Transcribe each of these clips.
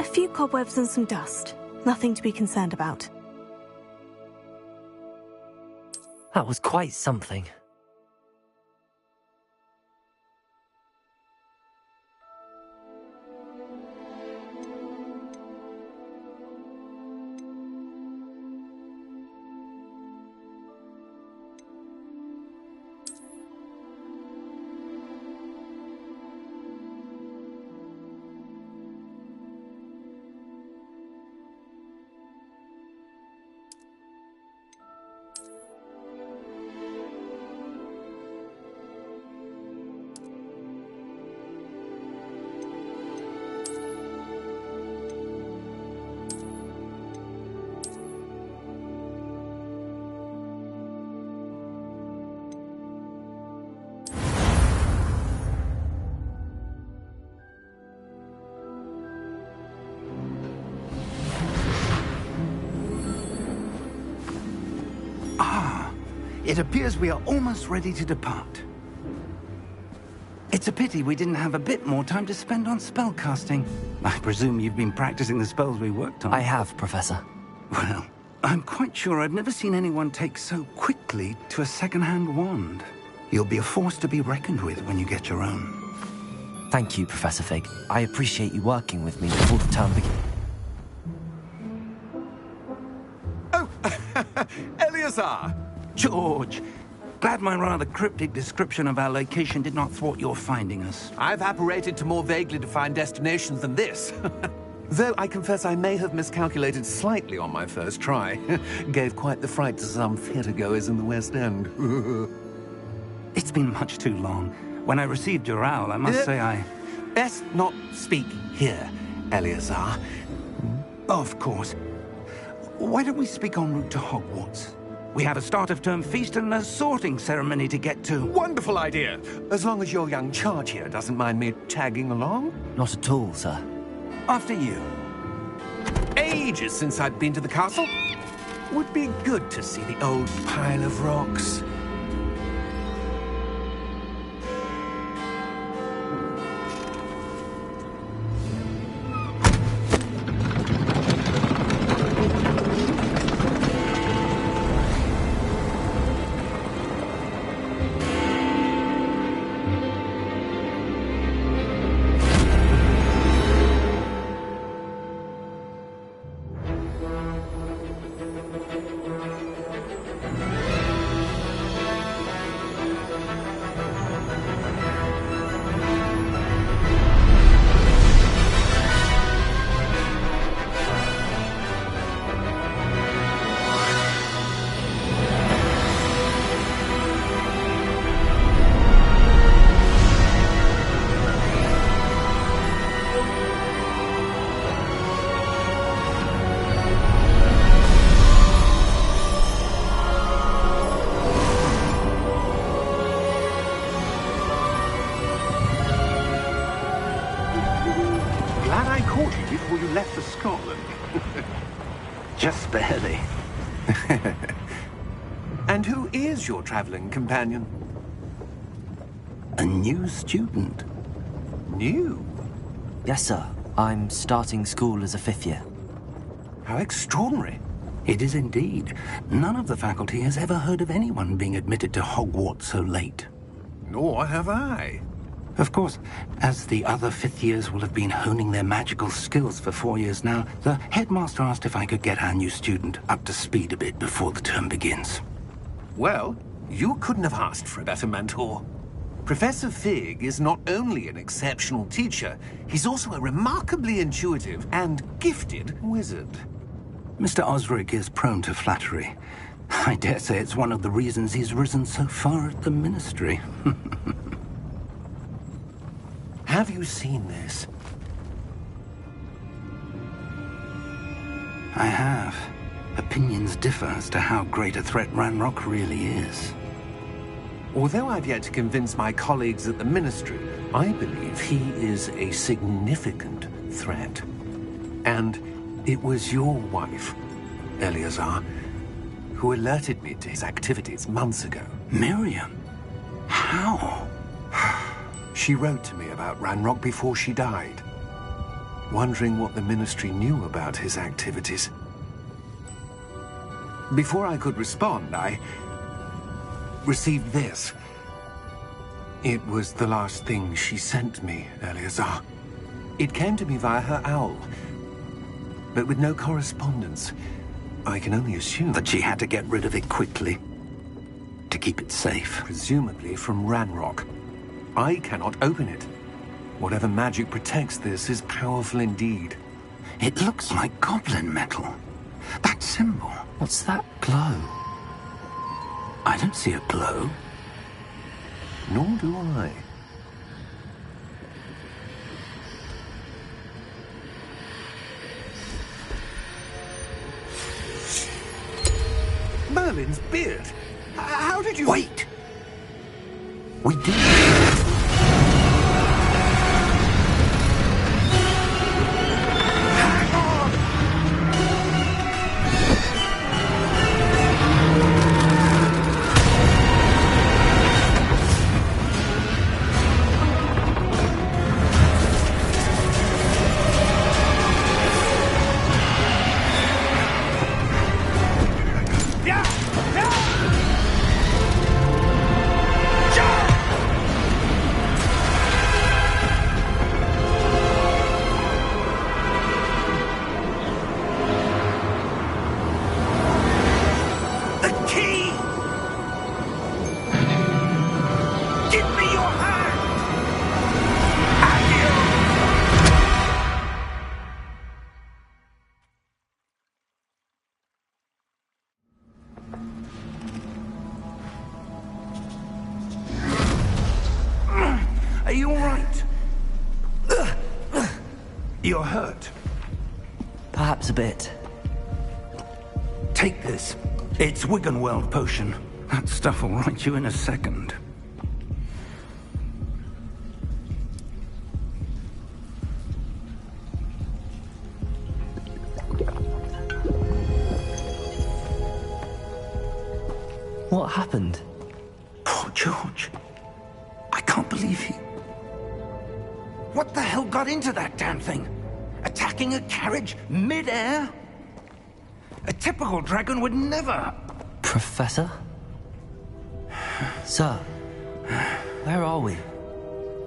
few cobwebs and some dust. Nothing to be concerned about. That was quite something. It appears we are almost ready to depart. It's a pity we didn't have a bit more time to spend on spellcasting. I presume you've been practicing the spells we worked on. I have, Professor. Well, I'm quite sure I've never seen anyone take so quickly to a second-hand wand. You'll be a force to be reckoned with when you get your own. Thank you, Professor Fig. I appreciate you working with me before the term begins. Oh, Eleazar! George, glad my rather cryptic description of our location did not thwart your finding us. I've apparated to more vaguely defined destinations than this. Though I confess I may have miscalculated slightly on my first try. Gave quite the fright to some theatre-goers in the West End. It's been much too long. When I received your owl, I must say I... Best not speak here, Eleazar. Of course. Why don't we speak en route to Hogwarts? We have a start-of-term feast and a sorting ceremony to get to. Wonderful idea! As long as your young charge here doesn't mind me tagging along. Not at all, sir. After you. Ages since I'd been to the castle. Would be good to see the old pile of rocks. Before you left for Scotland. Just barely. And who is your traveling companion? A new student. New? Yes, sir. I'm starting school as a 5th year. How extraordinary. It is indeed. None of the faculty has ever heard of anyone being admitted to Hogwarts so late. Nor have I. Of course, as the other 5th years will have been honing their magical skills for 4 years now, the headmaster asked if I could get our new student up to speed a bit before the term begins. Well, you couldn't have asked for a better mentor. Professor Fig is not only an exceptional teacher, he's also a remarkably intuitive and gifted wizard. Mr. Osric is prone to flattery. I dare say it's one of the reasons he's risen so far at the Ministry. Have you seen this? I have. Opinions differ as to how great a threat Ranrock really is. Although I've yet to convince my colleagues at the Ministry, I believe he is a significant threat. And it was your wife, Eleazar, who alerted me to his activities months ago. Miriam? How? She wrote to me about Ranrock before she died. wondering what the Ministry knew about his activities. Before I could respond, I received this. It was the last thing she sent me, Eleazar. It came to me via her owl, but with no correspondence. I can only assume That she had to get rid of it quickly to keep it safe. presumably from Ranrock. I cannot open it. Whatever magic protects this is powerful indeed. It looks like goblin metal. That symbol. What's that glow? I don't see a glow. Nor do I. Merlin's beard. How did you... Wait! We did. Are you all right? You're hurt. Perhaps a bit. Take this. It's Wiggenweld potion. That stuff will right you in a second. What happened? Poor George. I can't believe he... What the hell got into that damn thing? Attacking a carriage mid-air? A typical dragon would never... Professor? Sir, where are we?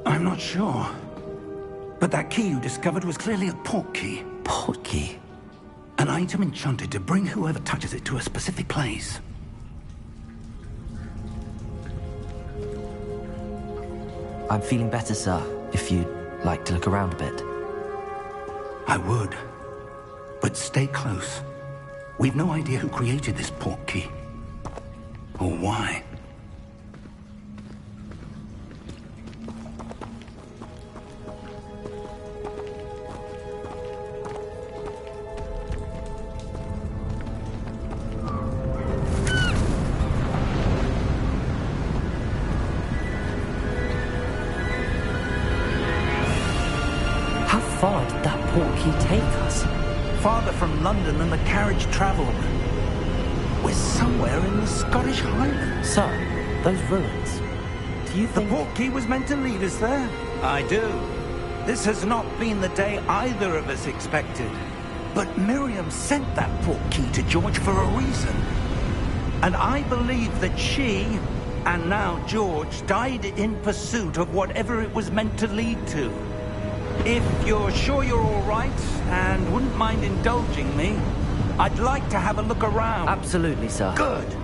I'm not sure. But that key you discovered was clearly a port key. Port key? An item enchanted to bring whoever touches it to a specific place. I'm feeling better, sir, if you'd like to look around a bit. I would. But stay close. We've no idea who created this port key. Or why. How far did that port key take us? Farther from London than the carriage travelled. We're somewhere in the Scottish Highlands. Sir, those ruins. Do you The think... port key was meant to lead us there? I do. This has not been the day either of us expected. But Miriam sent that port key to George for a reason. And I believe that she, and now George, died in pursuit of whatever it was meant to lead to. If you're sure you're all right, and wouldn't mind indulging me, I'd like to have a look around. Absolutely, sir. Good.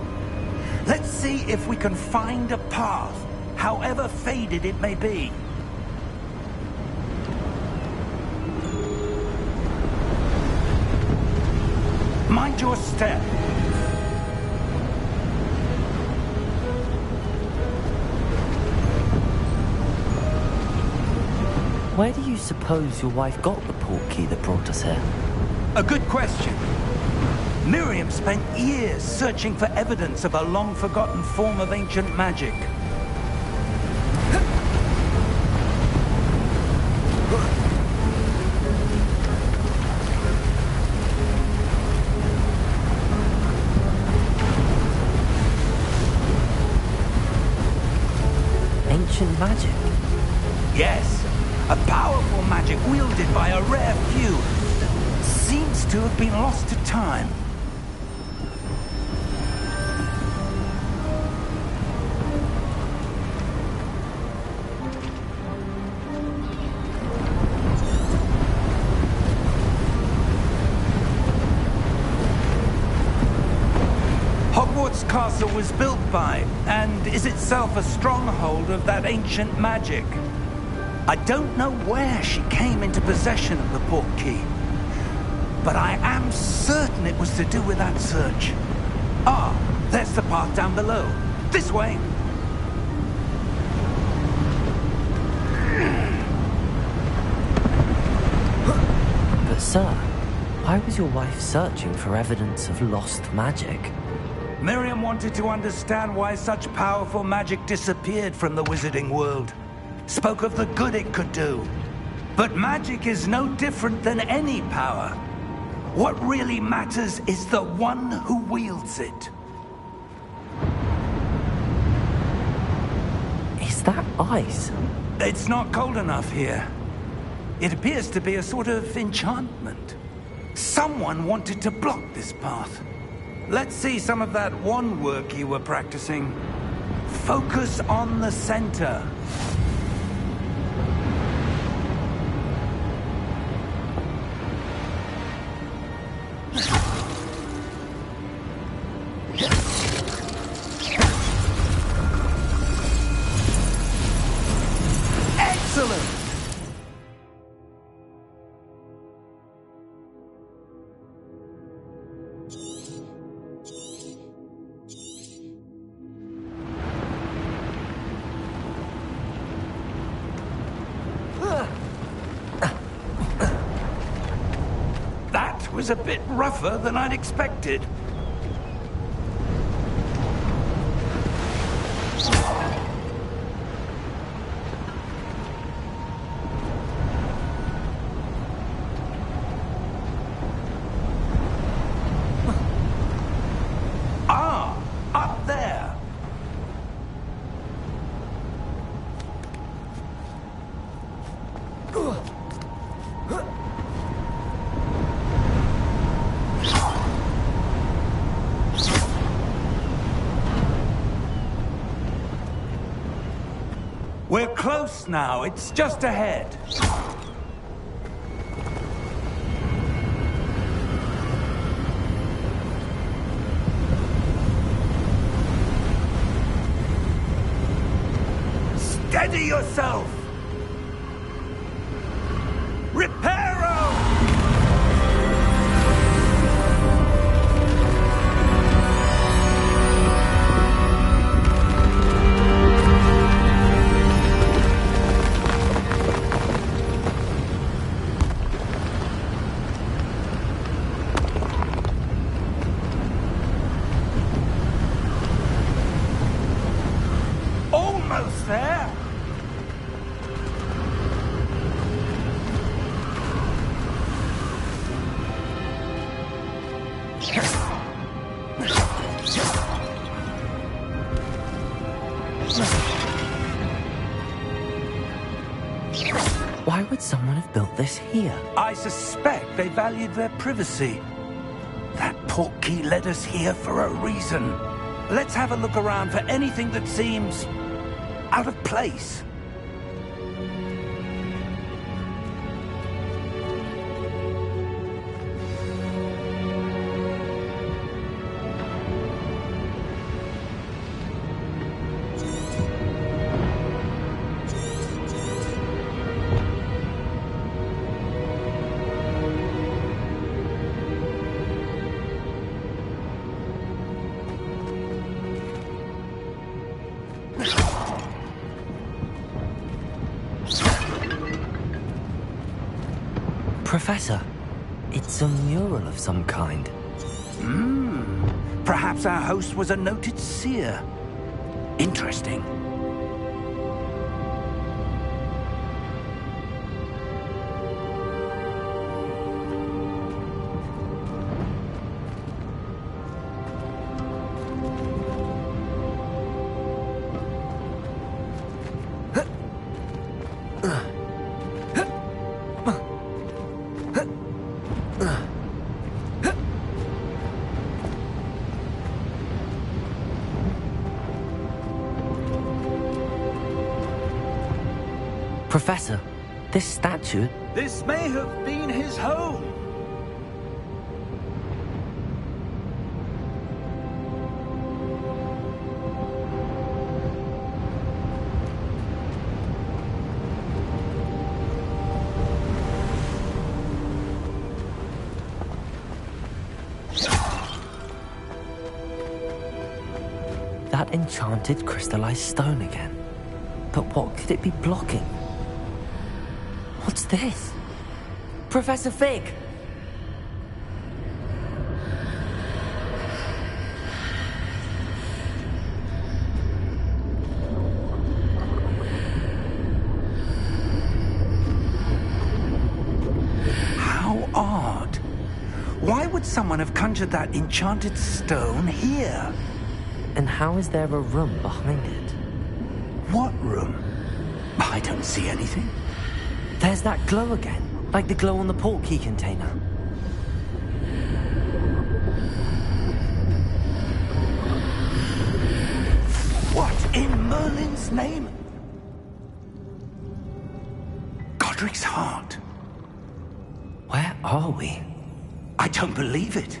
Let's see if we can find a path, however faded it may be. Mind your step. Where do you suppose your wife got the port key that brought us here? A good question. Miriam spent years searching for evidence of a long-forgotten form of ancient magic. Ancient magic? Yes, a powerful magic wielded by a rare few. to have been lost to time. Hogwarts Castle was built by, and is itself a stronghold of that ancient magic. I don't know where she came into possession of the portkey, but I am certain it was to do with that search. Ah, there's the path down below. This way. But sir, why was your wife searching for evidence of lost magic? Miriam wanted to understand why such powerful magic disappeared from the wizarding world. Spoke of the good it could do. But magic is no different than any power. What really matters is the one who wields it. Is that ice? It's not cold enough here. It appears to be a sort of enchantment. Someone wanted to block this path. Let's see some of that wand work you were practicing. Focus on the center. Excellent! That was a bit rougher than I'd expected. Ah, up there. We're close now. It's just ahead. Steady yourself! Reparo! Almost there! Why would someone have built this here? I suspect they valued their privacy. That portkey led us here for a reason. Let's have a look around for anything that seems out of place. Professor, it's a mural of some kind. Perhaps our host was a noted seer. Interesting. Professor, this statue... This may have been his home. That enchanted crystallized stone again. But what could it be blocking? What's this? Professor Fig! How odd. Why would someone have conjured that enchanted stone here? And how is there a room behind it? What room? I don't see anything. There's that glow again, like the glow on the portkey container. What in Merlin's name? Godric's heart. Where are we? I don't believe it.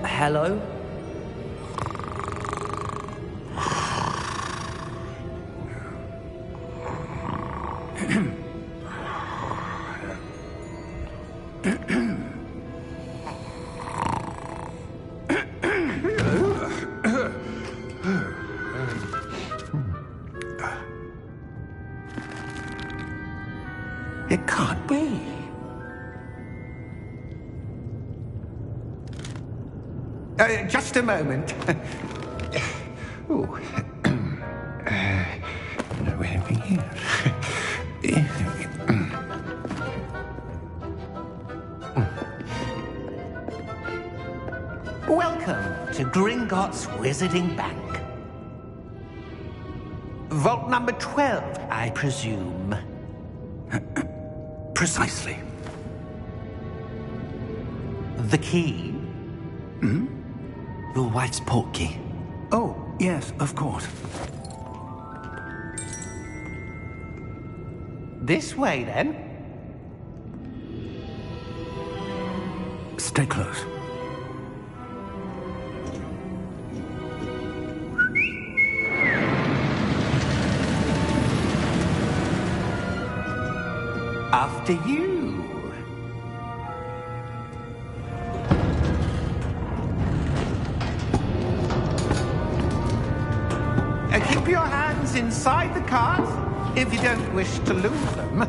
Hello? It can't be. Just a moment. Oh. No, anything here. Welcome to Gringotts Wizarding Bank. Vault number 12, I presume. Precisely. The key? Your wife's portkey. Oh, yes, of course. This way, then. Stay close. After you. Keep your hands inside the cart if you don't wish to lose them.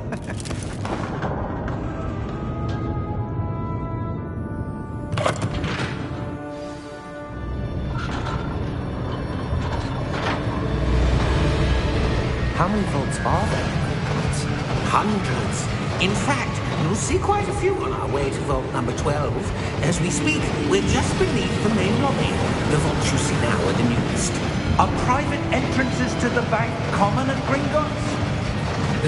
How many vaults are there? Hundreds. In fact, you'll see quite a few on our way to vault number 12. As we speak, we're just beneath the main lobby. The vaults you see now are the newest. Are private entrances to the bank common at Gringotts?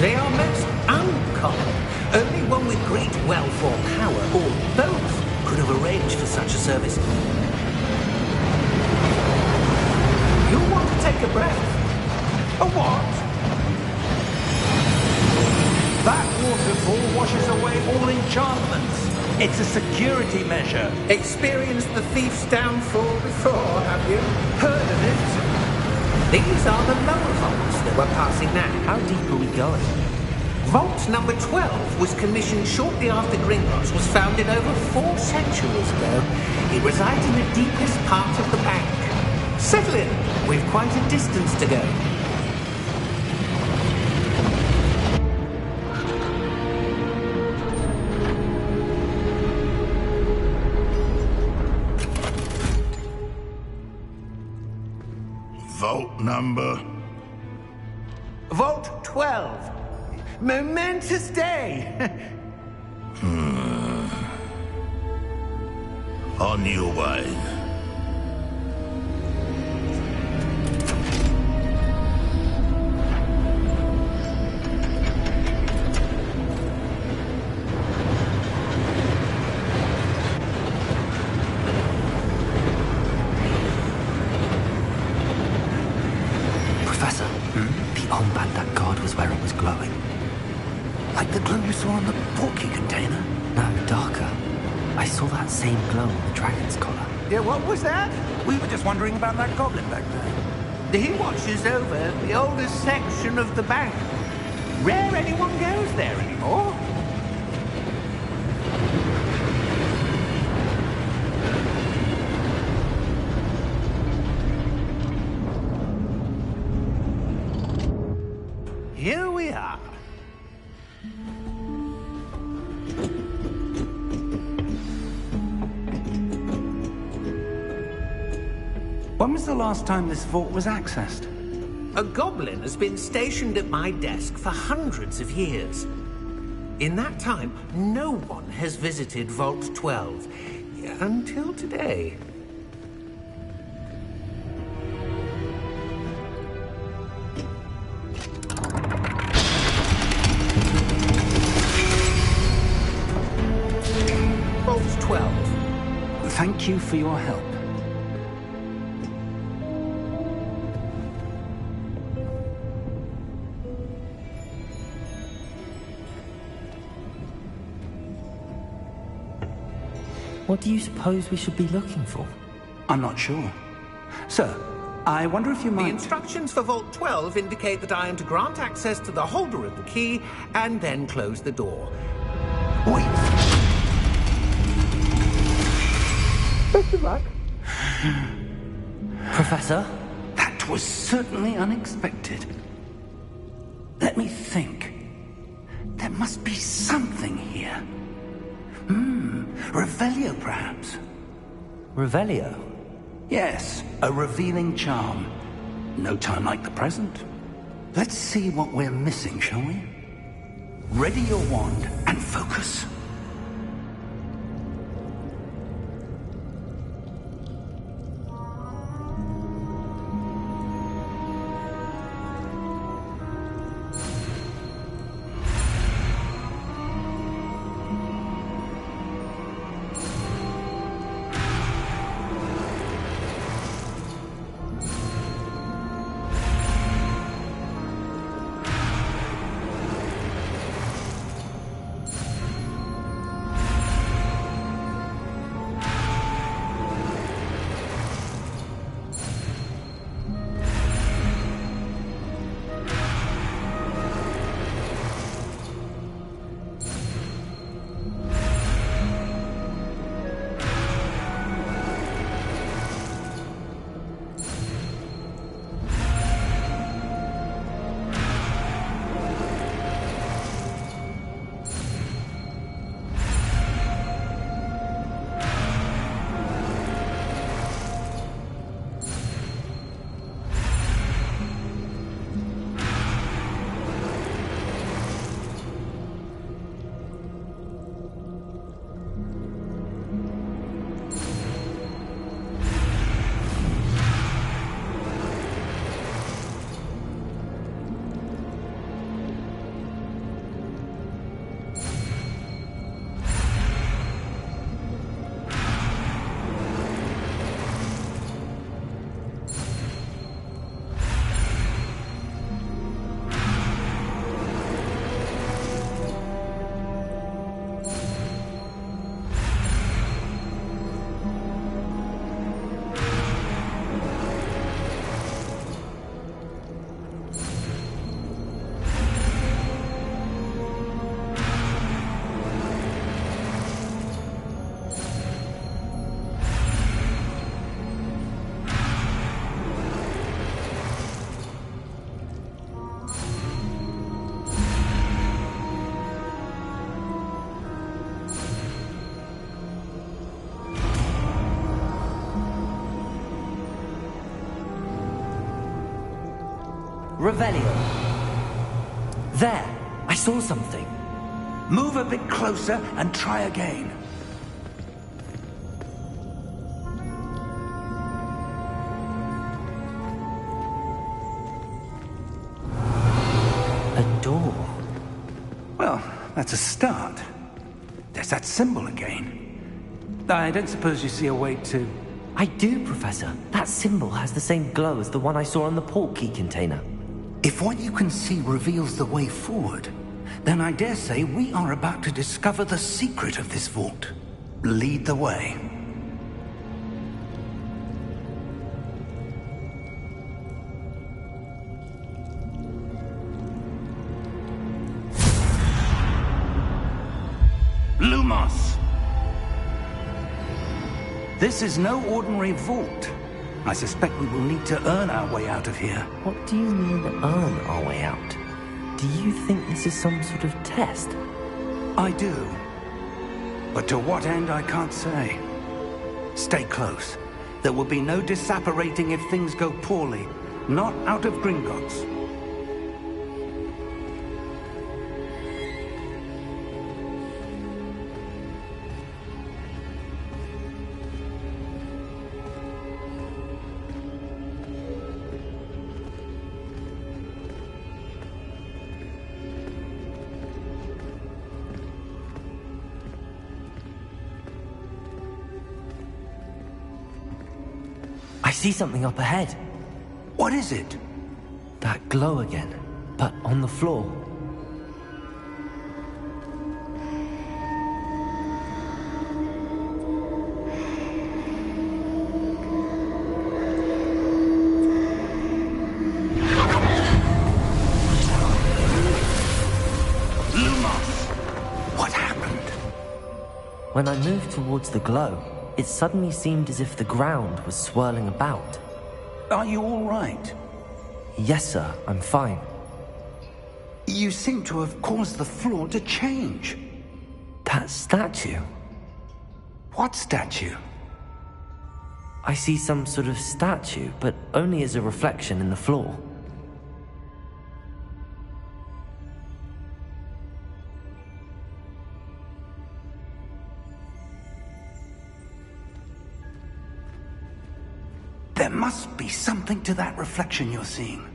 They are most uncommon. Only one with great wealth or power, or both, could have arranged for such a service. You'll want to take a breath. A what? That waterfall washes away all enchantments. It's a security measure. Experienced the thief's downfall before, have you? Heard of it? These are the lower vaults that we're passing now. How deep are we going? Vault number 12 was commissioned shortly after Gringotts was founded over 4 centuries ago. It resides in the deepest part of the bank. Settle in. We've quite a distance to go. Vault number... Vault 12. Momentous day. On your way. Professor, the armband that guard was wearing was glowing. Like the glow you saw on the portkey container? No, darker. I saw that same glow on the dragon's collar. Yeah, what was that? We were just wondering about that goblin back there. He watches over the oldest section of the bank. Rare anyone goes there anymore. Here we are. When was the last time this vault was accessed? A goblin has been stationed at my desk for hundreds of years. In that time, no one has visited Vault 12. Until today. Vault 12. Thank you for your help. What do you suppose we should be looking for? I'm not sure. Sir, I wonder if you might... The instructions for Vault 12 indicate that I am to grant access to the holder of the key and then close the door. Wait! Best of luck. Professor? That was certainly unexpected. Let me think. There must be something here. Revelio, perhaps? Revelio? Yes, a revealing charm. No time like the present. Let's see what we're missing, shall we? Ready your wand and focus. Revelio. There! I saw something. Move a bit closer and try again. A door. Well, that's a start. There's that symbol again. I don't suppose you see a way to... I do, Professor. That symbol has the same glow as the one I saw on the portkey container. If what you can see reveals the way forward, then I dare say we are about to discover the secret of this vault. Lead the way. Lumos! This is no ordinary vault. I suspect we will need to earn our way out of here. What do you mean, earn our way out? Do you think this is some sort of test? I do. But to what end, I can't say. Stay close. There will be no disapparating if things go poorly. Not out of Gringotts. I see something up ahead. What is it? That glow again, but on the floor. Lumos! What happened? When I moved towards the glow, it suddenly seemed as if the ground was swirling about. Are you all right? Yes, sir, I'm fine. You seem to have caused the floor to change. That statue? What statue? I see some sort of statue, but only as a reflection in the floor. There must be something to that reflection you're seeing.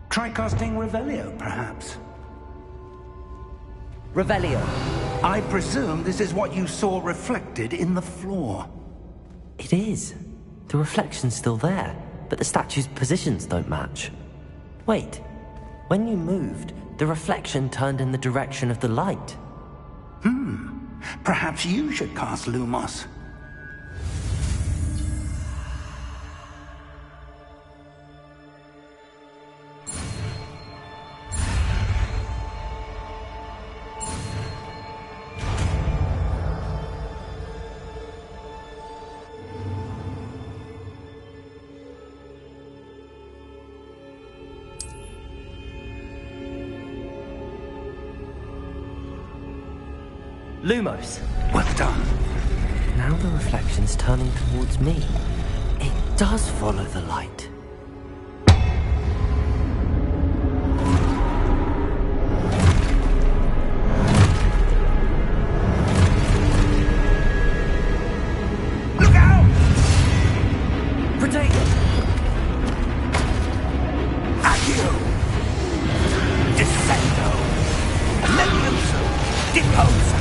Try casting Revelio, perhaps. Revelio. I presume this is what you saw reflected in the floor. It is. The reflection's still there, but the statue's positions don't match. Wait, when you moved, the reflection turned in the direction of the light. Perhaps you should cast Lumos. Lumos. Well done. Now the reflection's turning towards me. It does follow the light. Look out! Protect it! Accio! Descendo! Levioso! Deposo!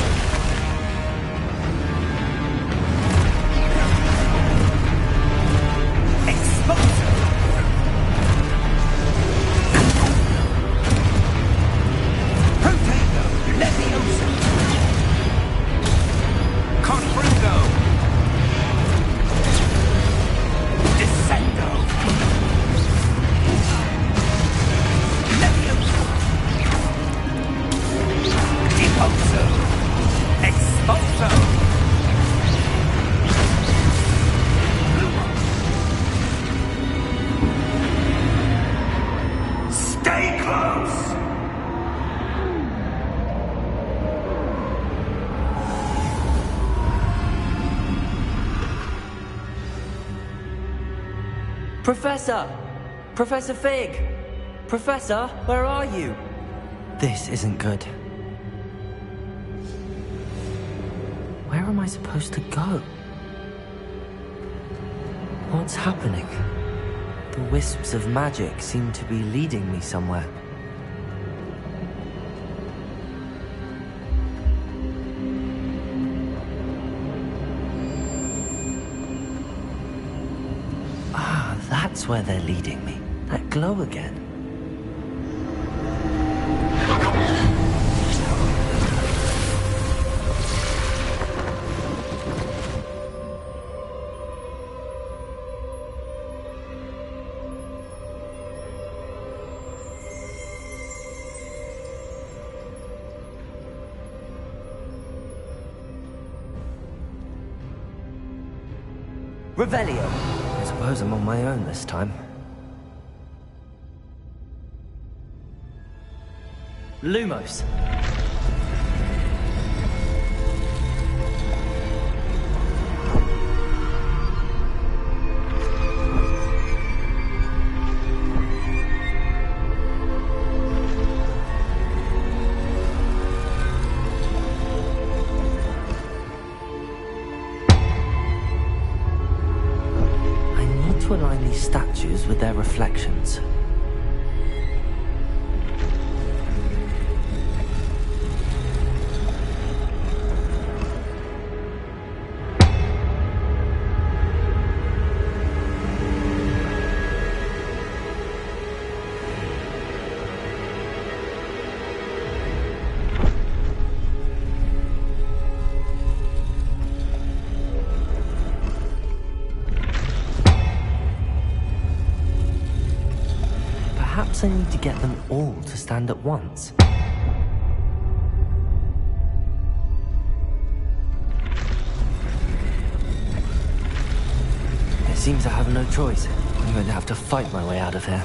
Exposo! Professor! Professor Fig! Professor, where are you? This isn't good. Where am I supposed to go? What's happening? The wisps of magic seem to be leading me somewhere. Ah, that's where they're leading me. That glow again. Revelio. I suppose I'm on my own this time. Lumos. To align these statues with their reflections. Perhaps I need to get them all to stand at once. It seems I have no choice. I'm going to have to fight my way out of here.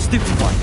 Stupefy.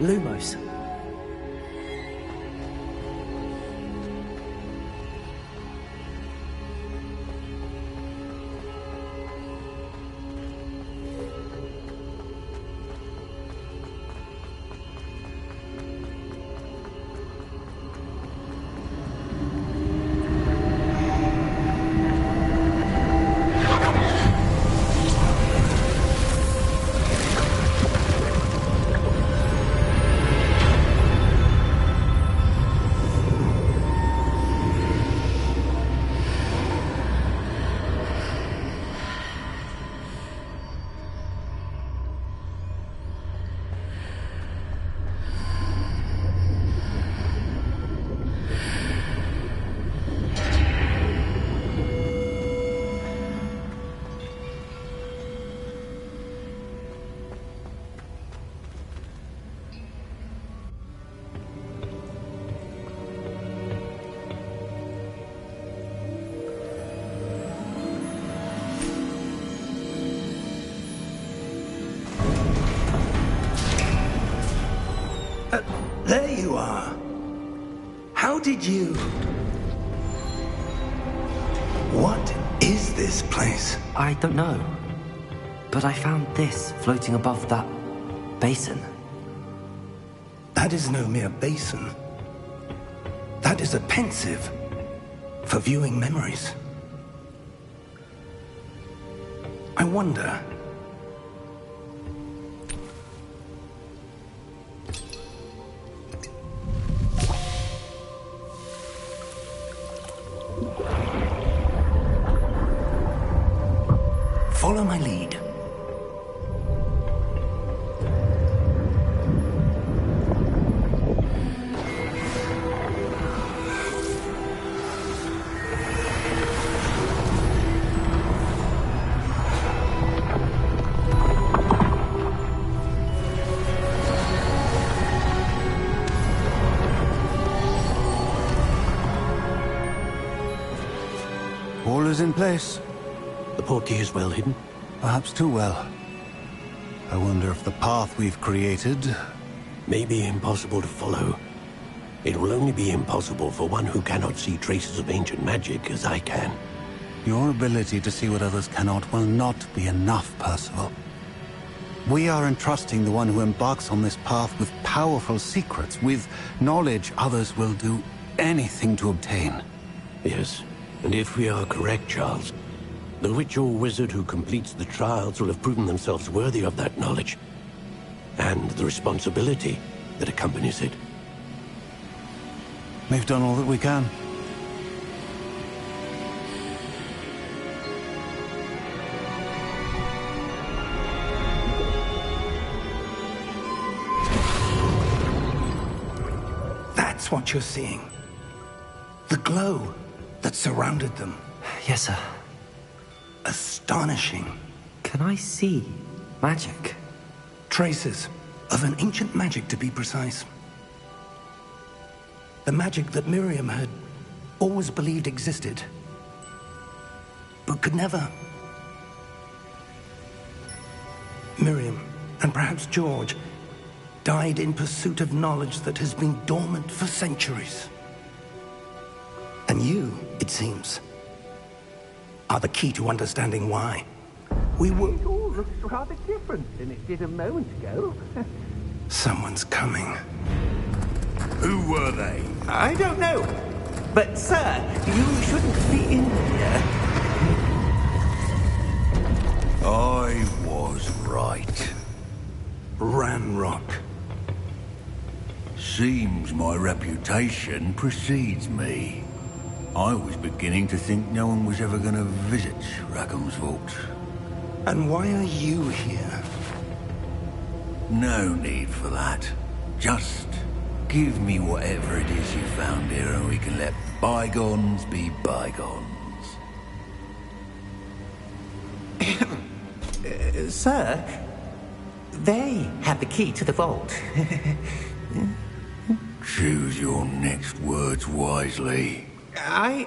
Lumos. There you are. How did you... What is this place? I don't know. But I found this floating above that basin. That is no mere basin. That is a pensive for viewing memories. I wonder... Follow my lead. All is in place. The portkey is well hidden. Perhaps too well. I wonder if the path we've created... May be impossible to follow. It will only be impossible for one who cannot see traces of ancient magic as I can. Your ability to see what others cannot will not be enough, Percival. We are entrusting the one who embarks on this path with powerful secrets, with knowledge others will do anything to obtain. Yes, and if we are correct, Charles, the witch or wizard who completes the trials will have proven themselves worthy of that knowledge, and the responsibility that accompanies it. We've done all that we can. That's what you're seeing. The glow that surrounded them. Yes, sir. Astonishing. Can I see magic? Traces of an ancient magic, to be precise. The magic that Miriam had always believed existed, but could never. Miriam, and perhaps George, died in pursuit of knowledge that has been dormant for centuries. And you, it seems, are the key to understanding why. We were... It all looks rather different than it did a moment ago. Someone's coming. Who were they? I don't know. But, sir, you shouldn't be in here. I was right. Ranrock. Seems my reputation precedes me. I was beginning to think no one was ever going to visit Rackham's vault. And why are you here? No need for that. Just give me whatever it is you found here and we can let bygones be bygones. Sir, they have the key to the vault. Choose your next words wisely. I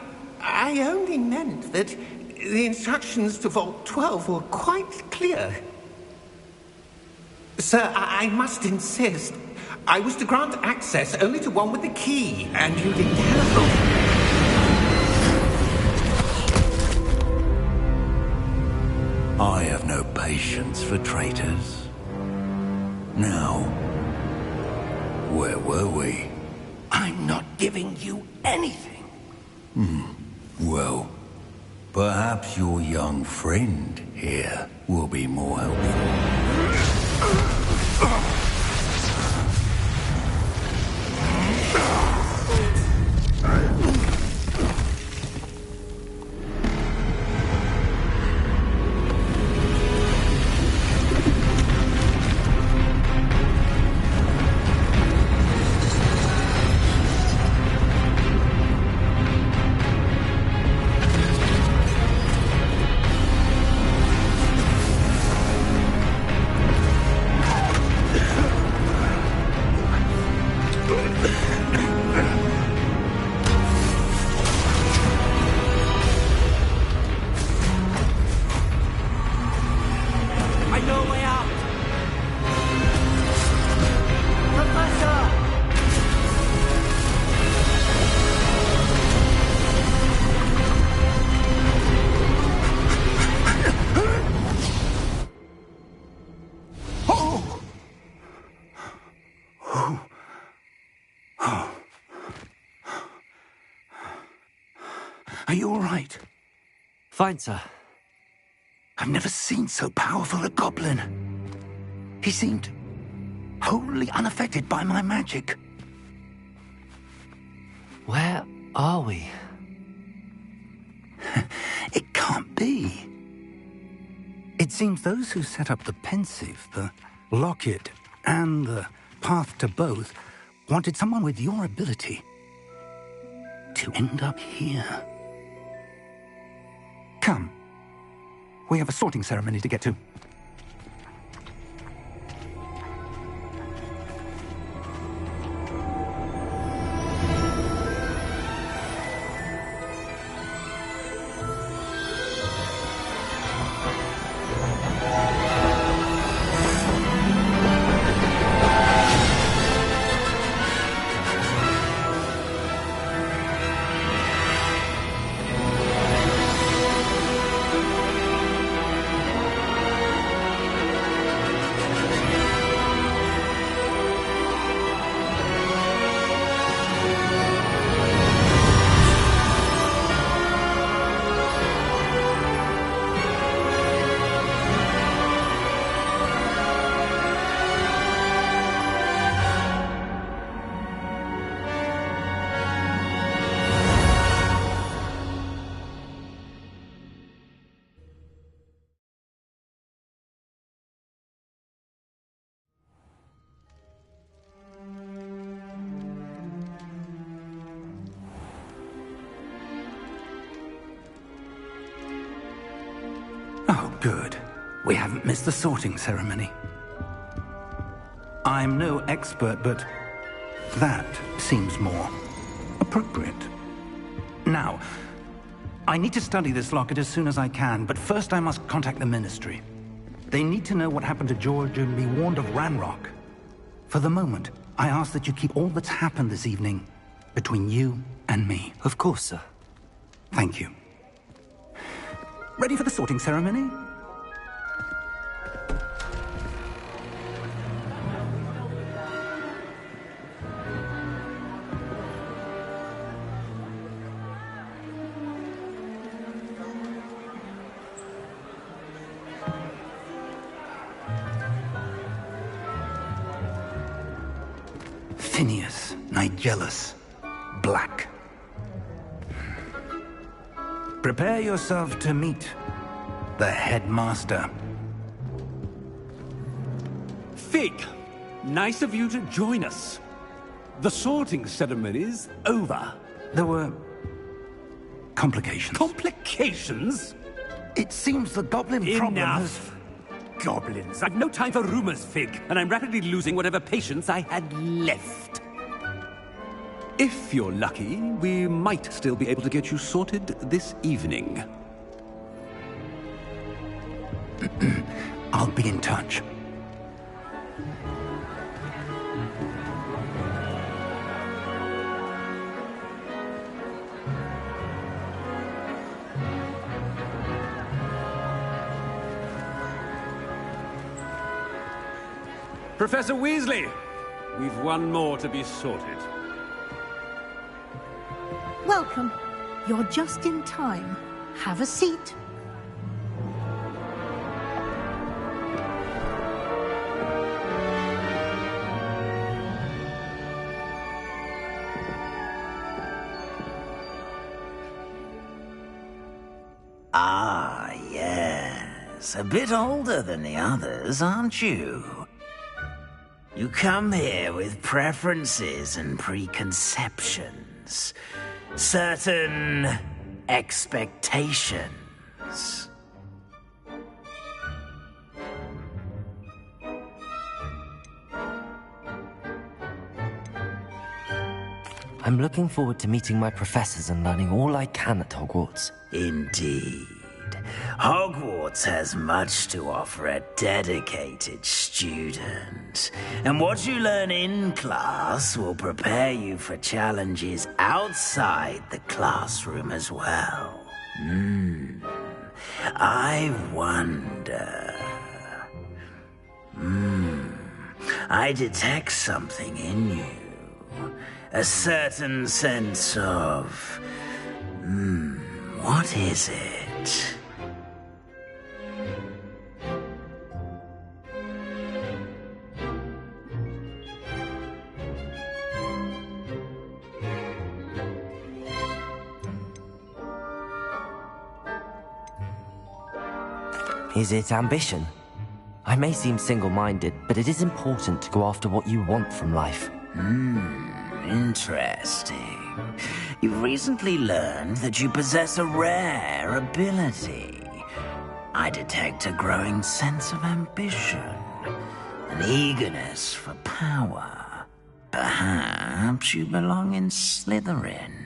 only meant that the instructions to Vault 12 were quite clear. Sir, I must insist. I was to grant access only to one with the key, and you didn't have I have no patience for traitors. Now, where were we? I'm not giving you anything. Well, perhaps your young friend here will be more helpful. Are you all right? Fine, sir. I've never seen so powerful a goblin. He seemed wholly unaffected by my magic. Where are we? It can't be. It seems those who set up the pensive, the locket, and the path to both wanted someone with your ability to end up here. Come. We have a sorting ceremony to get to. Oh, good. We haven't missed the sorting ceremony. I'm no expert, but that seems more appropriate. Now, I need to study this locket as soon as I can, but first I must contact the Ministry. They need to know what happened to George and be warned of Ranrock. For the moment, I ask that you keep all that's happened this evening between you and me. Of course, sir. Thank you. Ready for the sorting ceremony? Phineas, Nigellus, Black. Prepare yourself to meet the headmaster. Fig, nice of you to join us. The sorting ceremony's over. There were complications. Complications? It seems the goblin problem has... Enough. Goblins. I've no time for rumors, Fig, and I'm rapidly losing whatever patience I had left. If you're lucky, we might still be able to get you sorted this evening. I'll be in touch. Professor Weasley! We've one more to be sorted. Welcome. You're just in time. Have a seat. Ah, yes. A bit older than the others, aren't you? You come here with preferences and preconceptions. Certain expectations. I'm looking forward to meeting my professors and learning all I can at Hogwarts. Indeed. Hogwarts has much to offer a dedicated student. And what you learn in class will prepare you for challenges outside the classroom as well. I wonder... I detect something in you. A certain sense of... what is it? Is it ambition? I may seem single-minded, but it is important to go after what you want from life. Interesting. You've recently learned that you possess a rare ability. I detect a growing sense of ambition, an eagerness for power. Perhaps you belong in Slytherin.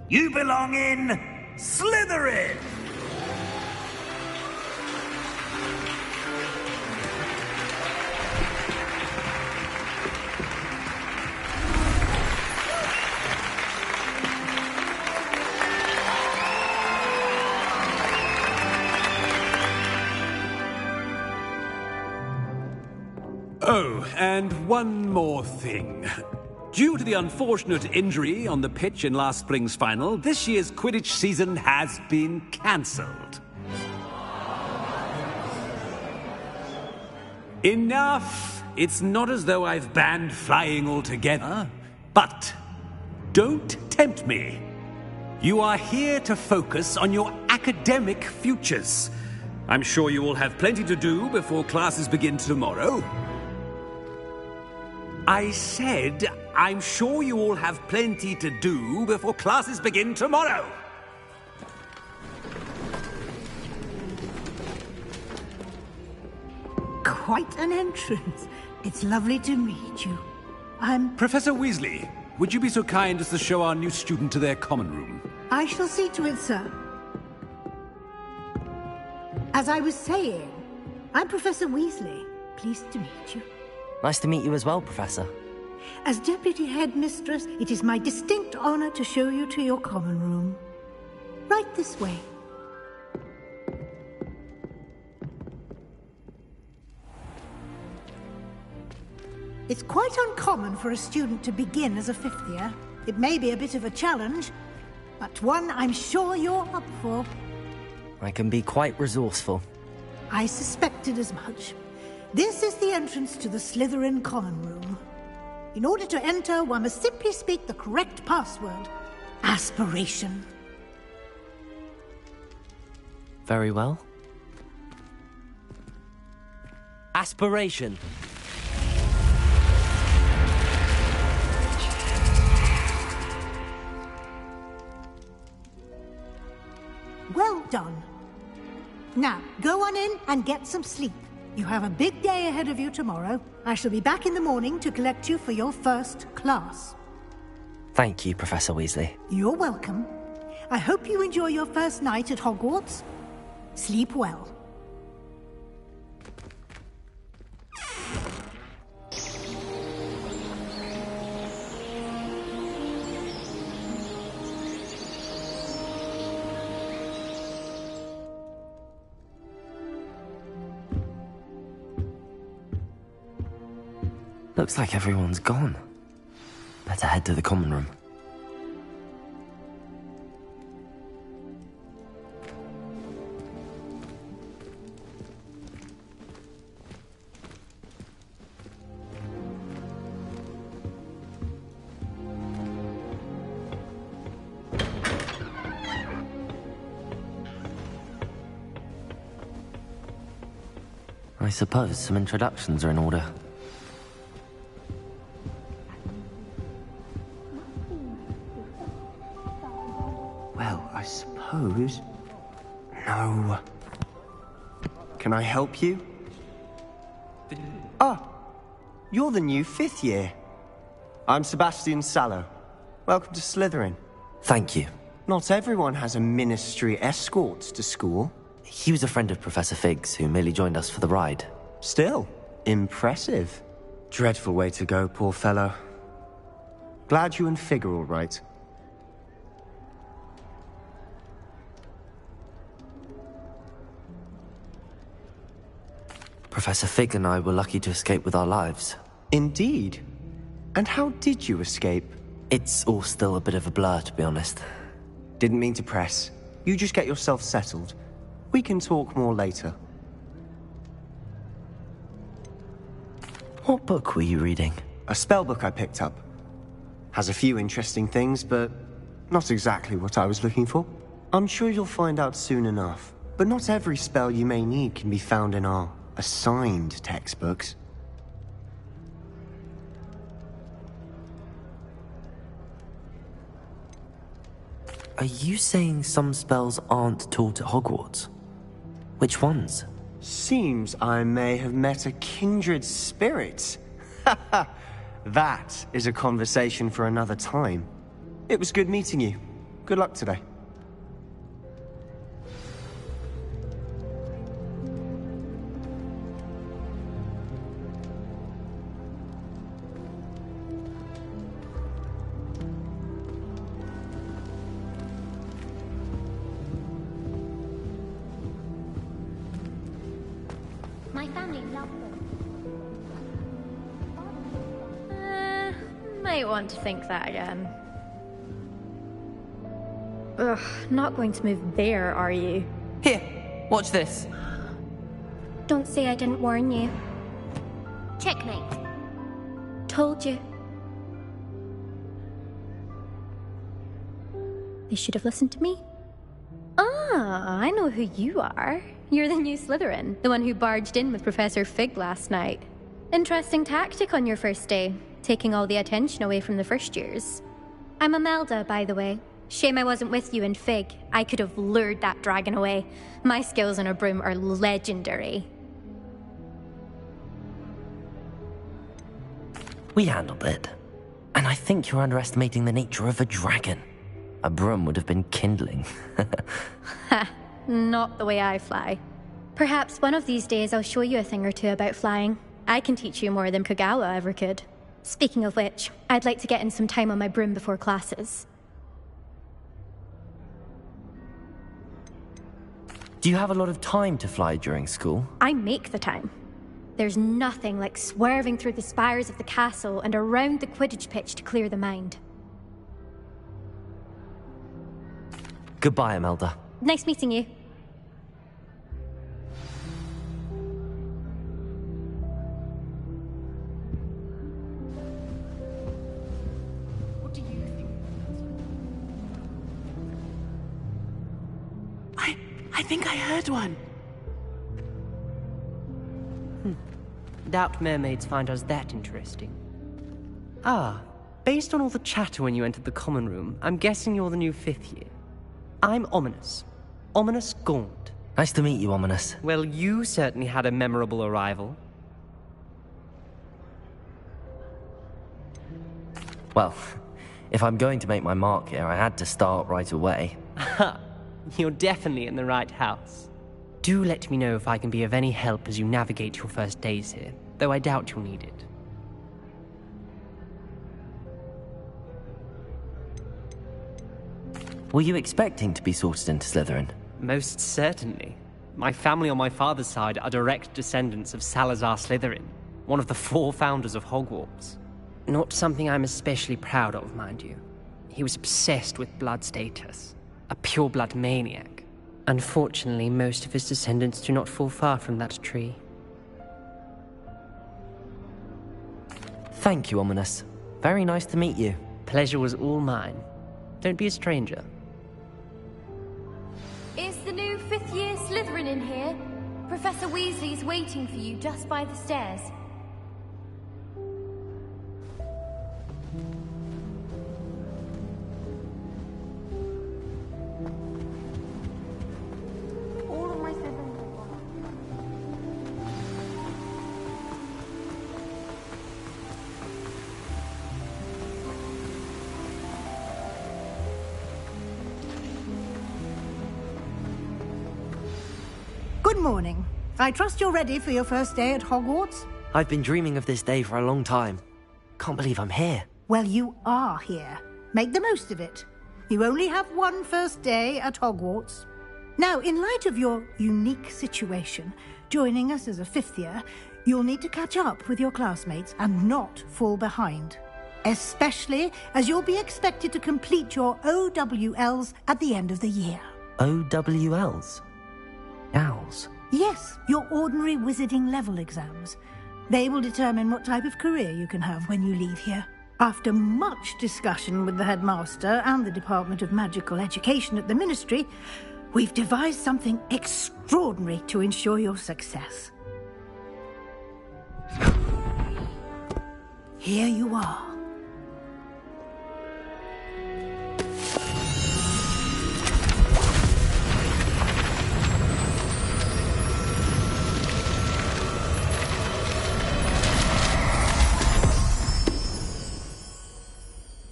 You belong in Slytherin! Oh, and one more thing. Due to the unfortunate injury on the pitch in last spring's final, this year's Quidditch season has been cancelled. Enough! It's not as though I've banned flying altogether. But don't tempt me. You are here to focus on your academic futures. I'm sure you will have plenty to do before classes begin tomorrow. I said, I'm sure you all have plenty to do before classes begin tomorrow. Quite an entrance. It's lovely to meet you. I'm... Professor Weasley, would you be so kind as to show our new student to their common room? I shall see to it, sir. As I was saying, I'm Professor Weasley. Pleased to meet you. Nice to meet you as well, Professor. As Deputy Headmistress, it is my distinct honor to show you to your common room. Right this way. It's quite uncommon for a student to begin as a fifth year. It may be a bit of a challenge, but one I'm sure you're up for. I can be quite resourceful. I suspected as much. This is the entrance to the Slytherin common room. In order to enter, one must simply speak the correct password. Aspiration. Very well. Aspiration. Well done. Now, go on in and get some sleep. You have a big day ahead of you tomorrow. I shall be back in the morning to collect you for your first class. Thank you, Professor Weasley. You're welcome. I hope you enjoy your first night at Hogwarts. Sleep well. Looks like everyone's gone. Better head to the common room. I suppose some introductions are in order. Well, I suppose... No. Can I help you? Ah, you're the new 5th year. I'm Sebastian Sallow. Welcome to Slytherin. Thank you. Not everyone has a ministry escort to school. He was a friend of Professor Fig's, who merely joined us for the ride. Still, impressive. Dreadful way to go, poor fellow. Glad you and Fig are all right. Professor Fig and I were lucky to escape with our lives. Indeed. And how did you escape? It's all still a bit of a blur, to be honest. Didn't mean to press. You just get yourself settled. We can talk more later. What book were you reading? A spell book I picked up. Has a few interesting things, but not exactly what I was looking for. I'm sure you'll find out soon enough. But not every spell you may need can be found in our assigned textbooks. Are you saying some spells aren't taught at Hogwarts? Which ones? Seems I may have met a kindred spirit. That is a conversation for another time. It was good meeting you. Good luck today. My family love them. Might want to think that again. Ugh, not going to move there, are you? Here, watch this. Don't say I didn't warn you. Checkmate. Told you. They should have listened to me. Ah, I know who you are. You're the new Slytherin, the one who barged in with Professor Fig last night. Interesting tactic on your first day, taking all the attention away from the first years. I'm Imelda, by the way. Shame I wasn't with you in Fig. I could have lured that dragon away. My skills on a broom are legendary. We handled it. And I think you're underestimating the nature of a dragon. A broom would have been kindling. Ha, not the way I fly. Perhaps one of these days I'll show you a thing or two about flying. I can teach you more than Kogawa ever could. Speaking of which, I'd like to get in some time on my broom before classes. Do you have a lot of time to fly during school? I make the time. There's nothing like swerving through the spires of the castle and around the Quidditch pitch to clear the mind. Goodbye, Imelda. Nice meeting you. I think I heard one. Doubt mermaids find us that interesting. Ah, based on all the chatter when you entered the common room, I'm guessing you're the new 5th year. I'm Ominous. Ominous Gaunt. Nice to meet you, Ominous. Well, you certainly had a memorable arrival. Well, if I'm going to make my mark here, I had to start right away. Ha! You're definitely in the right house. Do let me know if I can be of any help as you navigate your first days here, though I doubt you'll need it. Were you expecting to be sorted into Slytherin? Most certainly. My family on my father's side are direct descendants of Salazar Slytherin, one of the 4 founders of Hogwarts. Not something I'm especially proud of, mind you. He was obsessed with blood status, a pure-blood maniac. Unfortunately, most of his descendants do not fall far from that tree. Thank you, Ominous. Very nice to meet you. Pleasure was all mine. Don't be a stranger. Is the new 5th year Slytherin in here? Professor Weasley's waiting for you just by the stairs. Good morning. I trust you're ready for your first day at Hogwarts? I've been dreaming of this day for a long time. Can't believe I'm here. Well, you are here. Make the most of it. You only have one first day at Hogwarts. Now, in light of your unique situation, joining us as a 5th year, you'll need to catch up with your classmates and not fall behind. Especially as you'll be expected to complete your OWLs at the end of the year. OWLs? Owls? Yes, your ordinary wizarding level exams. They will determine what type of career you can have when you leave here. After much discussion with the headmaster and the Department of Magical Education at the Ministry, we've devised something extraordinary to ensure your success. Here you are.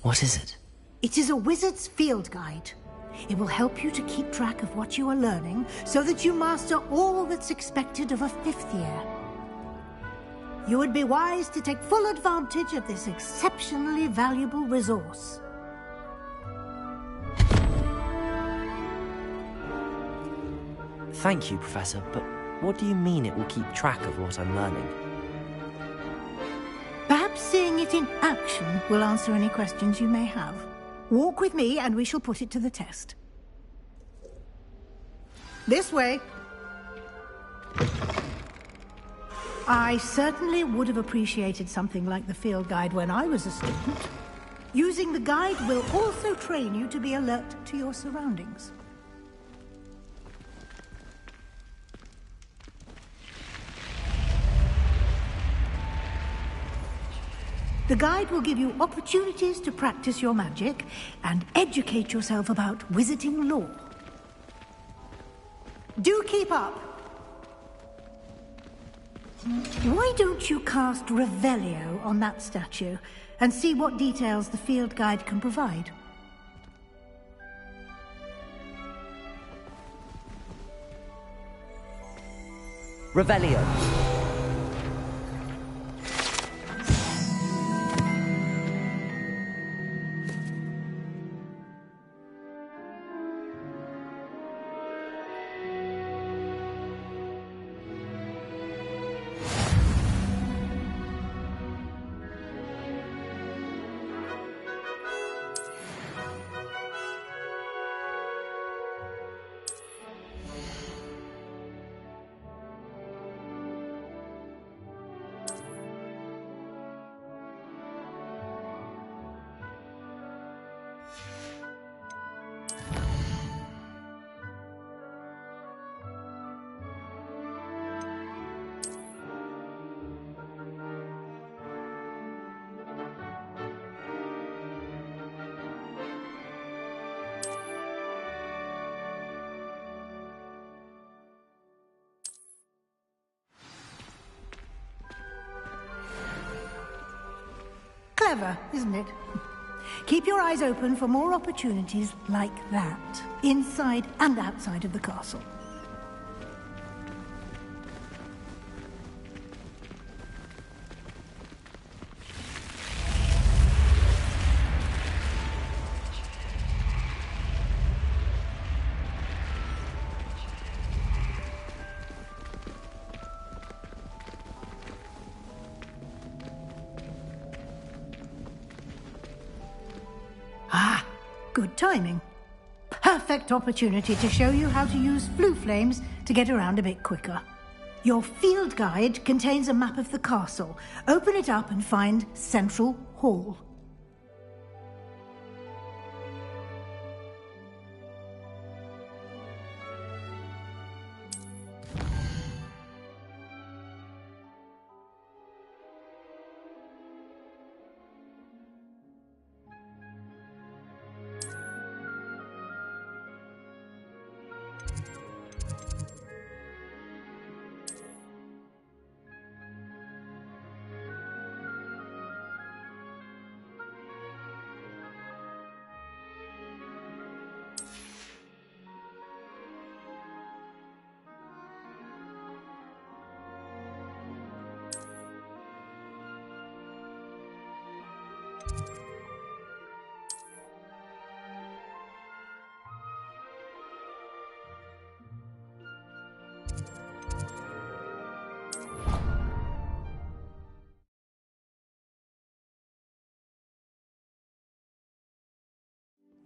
What is it? It is a wizard's field guide. It will help you to keep track of what you are learning so that you master all that's expected of a 5th year. You would be wise to take full advantage of this exceptionally valuable resource. Thank you, Professor, but what do you mean it will keep track of what I'm learning? Perhaps seeing it in action will answer any questions you may have. Walk with me and we shall put it to the test. This way. I certainly would have appreciated something like the field guide when I was a student. Using the guide will also train you to be alert to your surroundings. The guide will give you opportunities to practice your magic and educate yourself about wizarding lore. Do keep up! Why don't you cast Revelio on that statue and see what details the field guide can provide? Revelio. Clever, isn't it? Keep your eyes open for more opportunities like that, inside and outside of the castle. Ah, good timing. Perfect opportunity to show you how to use flue flames to get around a bit quicker. Your field guide contains a map of the castle. Open it up and find Central Hall.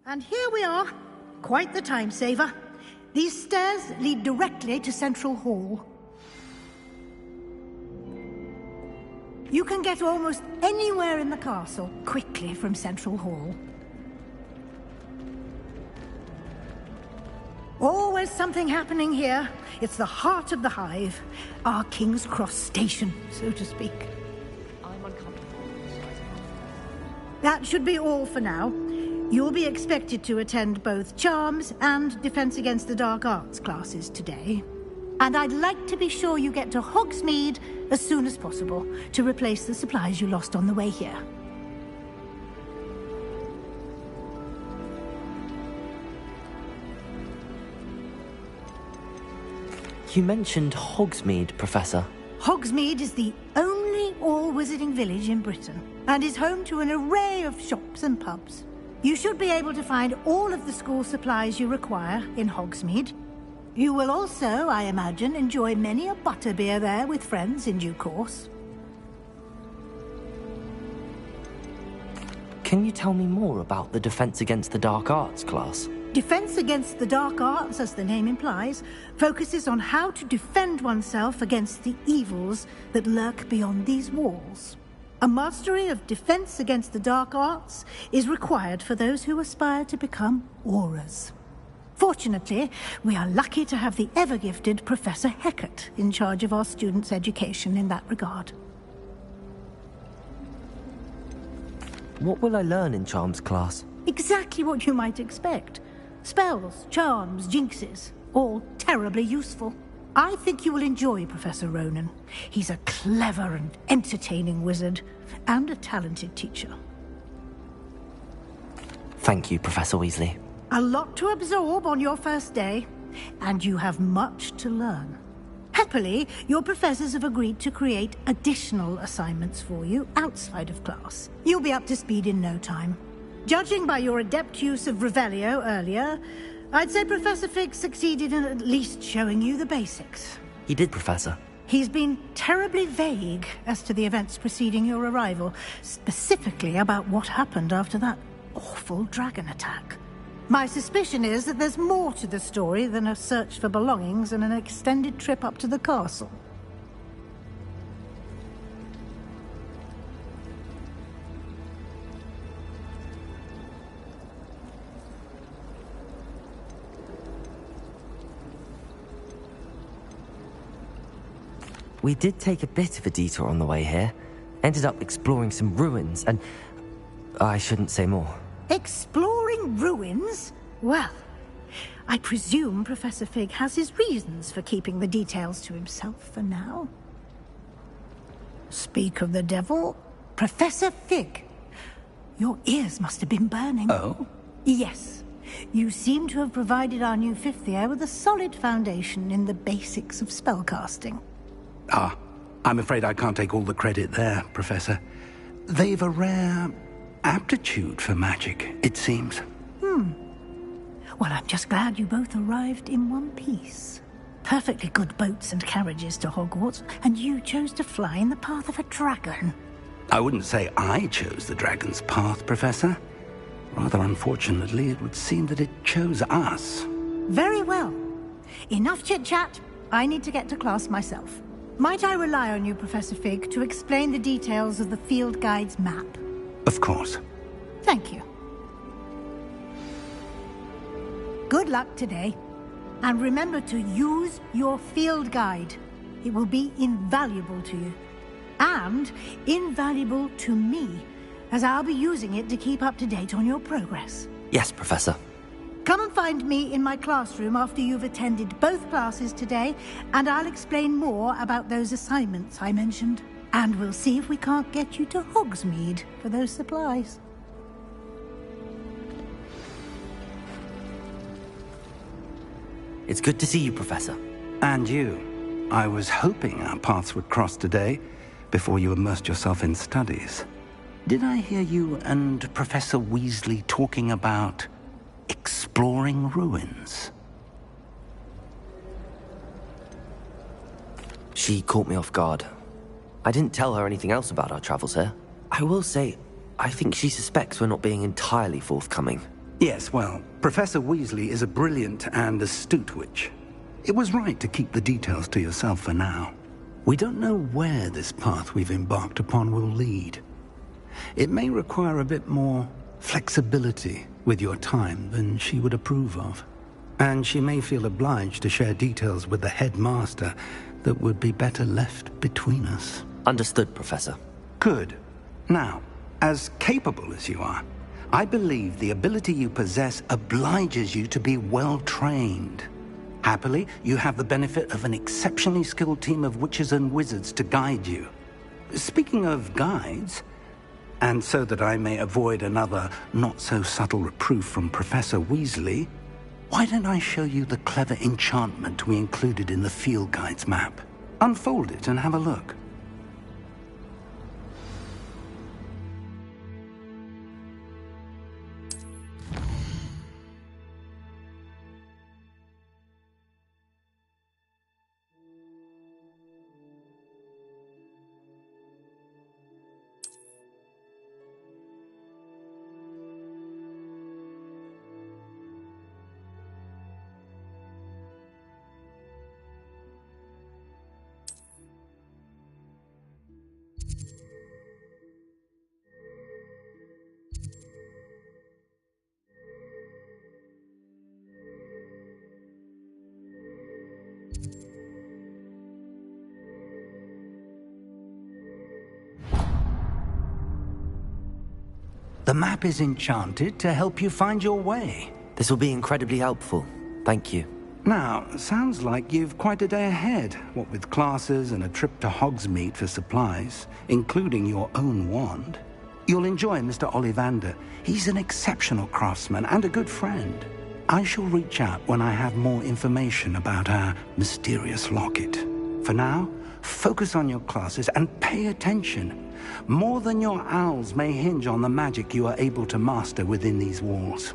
And here we are. Quite the time saver. These stairs lead directly to Central Hall. You can get almost anywhere in the castle quickly from Central Hall. Always something happening here. It's the heart of the hive. Our King's Cross station, so to speak. I'm uncomfortable. That should be all for now. You'll be expected to attend both Charms and Defense Against the Dark Arts classes today. And I'd like to be sure you get to Hogsmeade as soon as possible to replace the supplies you lost on the way here. You mentioned Hogsmeade, Professor. Hogsmeade is the only all-wizarding village in Britain and is home to an array of shops and pubs. You should be able to find all of the school supplies you require in Hogsmeade. You will also, I imagine, enjoy many a butterbeer there with friends in due course. Can you tell me more about the Defense Against the Dark Arts class? Defense Against the Dark Arts, as the name implies, focuses on how to defend oneself against the evils that lurk beyond these walls. A mastery of Defense Against the Dark Arts is required for those who aspire to become Aurors. Fortunately, we are lucky to have the ever-gifted Professor Hecat in charge of our students' education in that regard. What will I learn in Charms class? Exactly what you might expect. Spells, charms, jinxes, all terribly useful. I think you will enjoy Professor Ronan. He's a clever and entertaining wizard, and a talented teacher. Thank you, Professor Weasley. A lot to absorb on your first day, and you have much to learn. Happily, your professors have agreed to create additional assignments for you outside of class. You'll be up to speed in no time. Judging by your adept use of Revelio earlier, I'd say Professor Fig succeeded in at least showing you the basics. He did, Professor. He's been terribly vague as to the events preceding your arrival, specifically about what happened after that awful dragon attack. My suspicion is that there's more to the story than a search for belongings and an extended trip up to the castle. We did take a bit of a detour on the way here. Ended up exploring some ruins and... I shouldn't say more. Exploring ruins? Well, I presume Professor Fig has his reasons for keeping the details to himself for now. Speak of the devil, Professor Fig, Your ears must have been burning. Oh? Yes. You seem to have provided our new fifth year with a solid foundation in the basics of spellcasting. Ah, I'm afraid I can't take all the credit there, Professor. They've a rare aptitude for magic, it seems. Well, I'm just glad you both arrived in one piece. Perfectly good boats and carriages to Hogwarts, and you chose to fly in the path of a dragon. I wouldn't say I chose the dragon's path, Professor. Rather unfortunately, it would seem that it chose us. Very well. Enough chit-chat. I need to get to class myself. Might I rely on you, Professor Fig, to explain the details of the field guide's map? Of course. Thank you. Good luck today. And remember to use your field guide. It will be invaluable to you. And invaluable to me, as I'll be using it to keep up to date on your progress. Yes, Professor. Come and find me in my classroom after you've attended both classes today, and I'll explain more about those assignments I mentioned. And we'll see if we can't get you to Hogsmeade for those supplies. It's good to see you, Professor. And you. I was hoping our paths would cross today, before you immersed yourself in studies. Did I hear you and Professor Weasley talking about exploring ruins? She caught me off guard. I didn't tell her anything else about our travels here. I will say, I think she suspects we're not being entirely forthcoming. Yes, well, Professor Weasley is a brilliant and astute witch. It was right to keep the details to yourself for now. We don't know where this path we've embarked upon will lead. It may require a bit more flexibility with your time than she would approve of. And she may feel obliged to share details with the headmaster that would be better left between us. Understood, Professor. Good. Now, as capable as you are, I believe the ability you possess obliges you to be well-trained. Happily, you have the benefit of an exceptionally skilled team of witches and wizards to guide you. Speaking of guides, and so that I may avoid another not-so-subtle reproof from Professor Weasley, why don't I show you the clever enchantment we included in the field guide's map? Unfold it and have a look. The map is enchanted to help you find your way. This will be incredibly helpful. Thank you. Now, sounds like you've quite a day ahead, what with classes and a trip to Hogsmeade for supplies, including your own wand. You'll enjoy Mr. Ollivander. He's an exceptional craftsman and a good friend. I shall reach out when I have more information about our mysterious locket. For now, focus on your classes and pay attention. More than your owls may hinge on the magic you are able to master within these walls.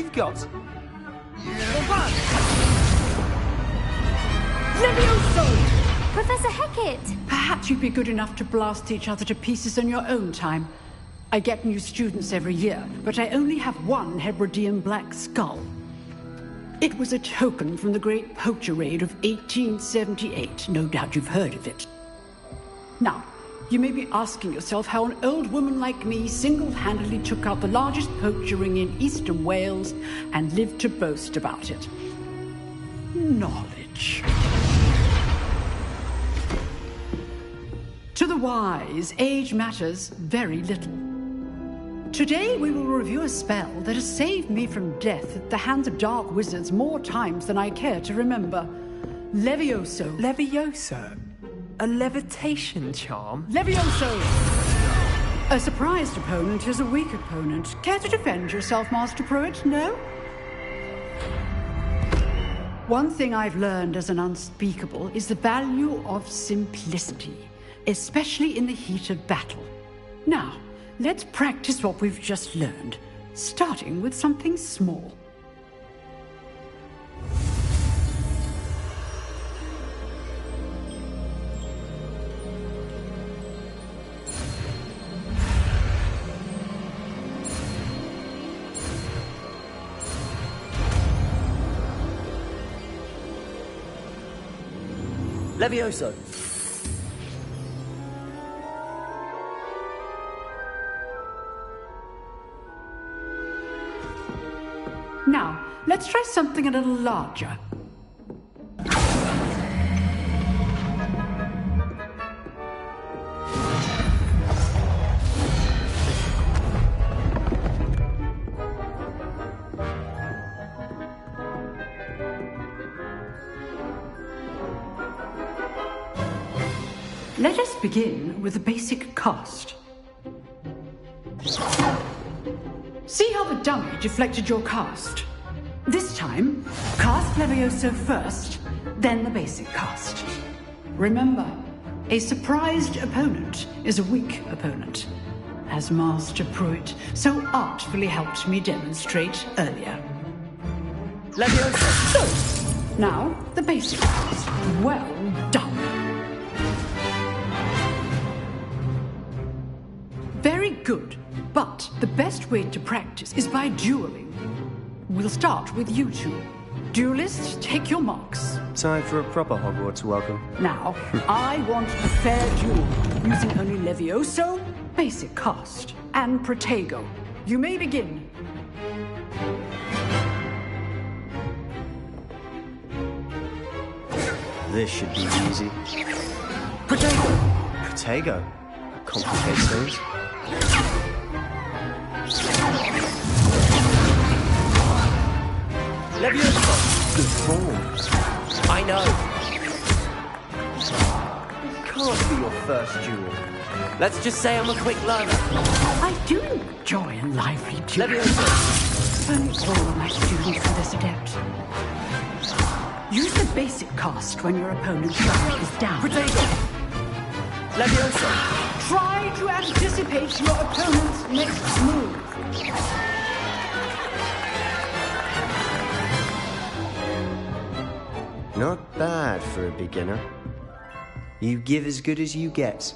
you've got. Levioso! Professor Hecat! Perhaps you'd be good enough to blast each other to pieces in your own time. I get new students every year, but I only have one Hebridean black skull. It was a token from the Great Poacher Raid of 1878. No doubt you've heard of it. Now, you may be asking yourself how an old woman like me single-handedly took out the largest poacher ring in eastern Wales and lived to boast about it. Knowledge. To the wise, age matters very little. Today we will review a spell that has saved me from death at the hands of dark wizards more times than I care to remember. Levioso. Levioso? A levitation charm? Levioso! A surprised opponent is a weak opponent. Care to defend yourself, Master Pruitt? No? One thing I've learned as an unspeakable is the value of simplicity, especially in the heat of battle. Now, let's practice what we've just learned, starting with something small. Levioso! Now, let's try something a little larger. Let us begin with the basic cast. See how the dummy deflected your cast? This time, cast Levioso first, then the basic cast. Remember, a surprised opponent is a weak opponent, as Master Pruitt so artfully helped me demonstrate earlier. Levioso! So, now, the basic cast. Well done. Very good, but the best way to practice is by dueling. We'll start with you two. Duelists, take your marks. Time for a proper Hogwarts welcome. Now, I want a fair duel, using only Levioso, basic cast, and Protego. You may begin. This should be easy. Protego! Protego? Complicates things. Levioso! Good form. I know. Can't be your first duel. Let's just say I'm a quick learner. I do enjoy a lively duel. Levioso! Only all my students are this adept. Use the basic cast when your opponent's guard is down. Protego! Levioso! Try to anticipate your opponent's next move. Not bad for a beginner. You give as good as you get.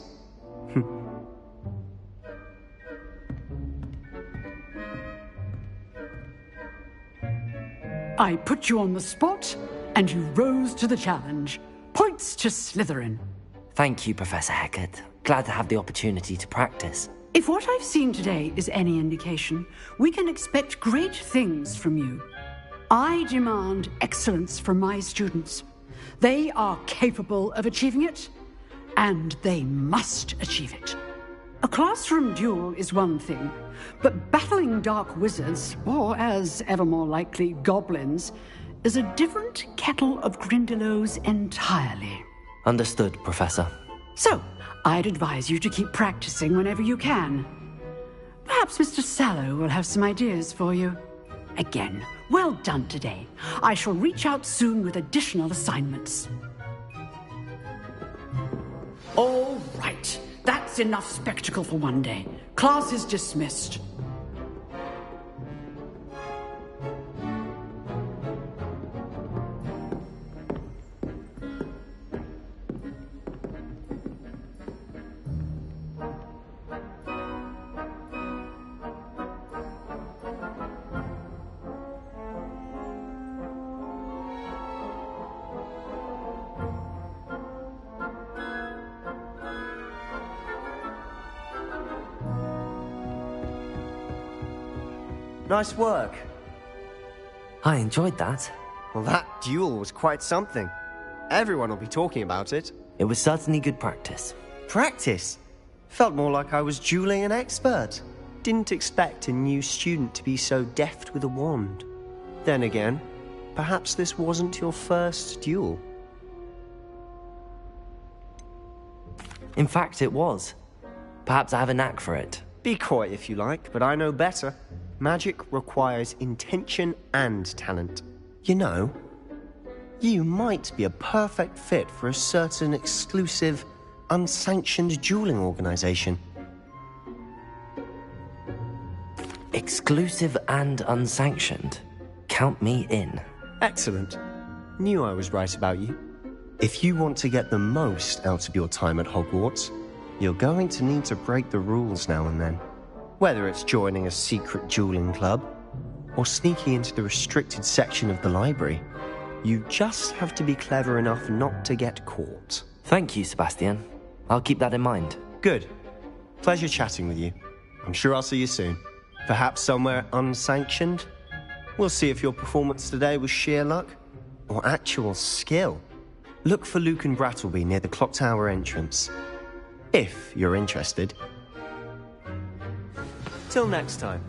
I put you on the spot, and you rose to the challenge. Points to Slytherin. Thank you, Professor Hecat. Glad to have the opportunity to practice. If what I've seen today is any indication, we can expect great things from you. I demand excellence from my students. They are capable of achieving it, and they must achieve it. A classroom duel is one thing, but battling dark wizards, or as ever more likely, goblins, is a different kettle of Grindylows entirely. Understood, Professor. So, I'd advise you to keep practicing whenever you can. Perhaps Mr. Sallow will have some ideas for you. Again, well done today. I shall reach out soon with additional assignments. All right. That's enough spectacle for one day. Class is dismissed. Nice work. I enjoyed that. Well, that duel was quite something. Everyone will be talking about it. It was certainly good practice. Practice? Felt more like I was dueling an expert. Didn't expect a new student to be so deft with a wand. Then again, perhaps this wasn't your first duel. In fact, it was. Perhaps I have a knack for it. Be coy if you like, but I know better. Magic requires intention and talent. You know, you might be a perfect fit for a certain exclusive, unsanctioned dueling organization. Exclusive and unsanctioned. Count me in. Excellent. Knew I was right about you. If you want to get the most out of your time at Hogwarts, you're going to need to break the rules now and then. Whether it's joining a secret dueling club, or sneaking into the restricted section of the library, you just have to be clever enough not to get caught. Thank you, Sebastian. I'll keep that in mind. Good. Pleasure chatting with you. I'm sure I'll see you soon. Perhaps somewhere unsanctioned? We'll see if your performance today was sheer luck, or actual skill. Look for Luke and Brattleby near the clock tower entrance. If you're interested. Till next time.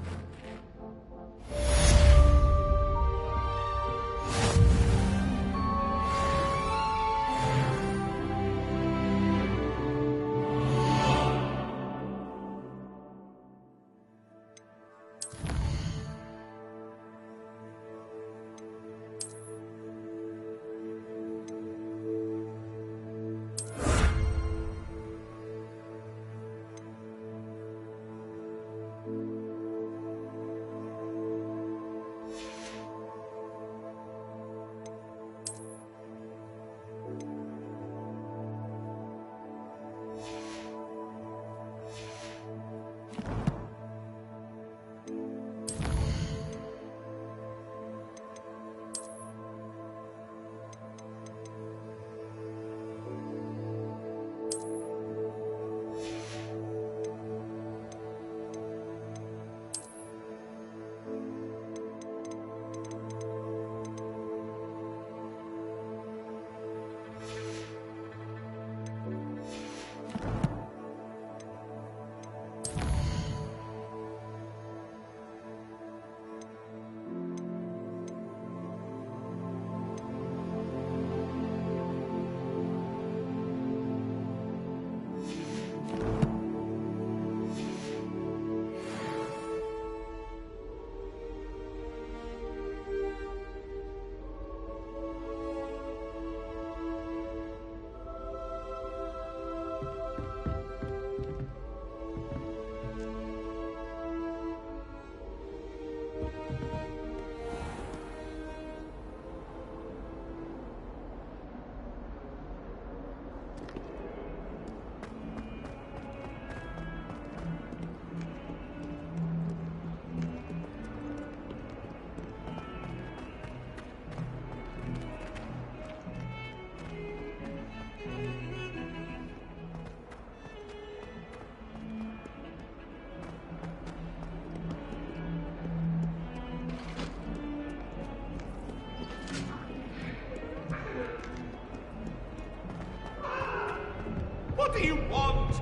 What do you want?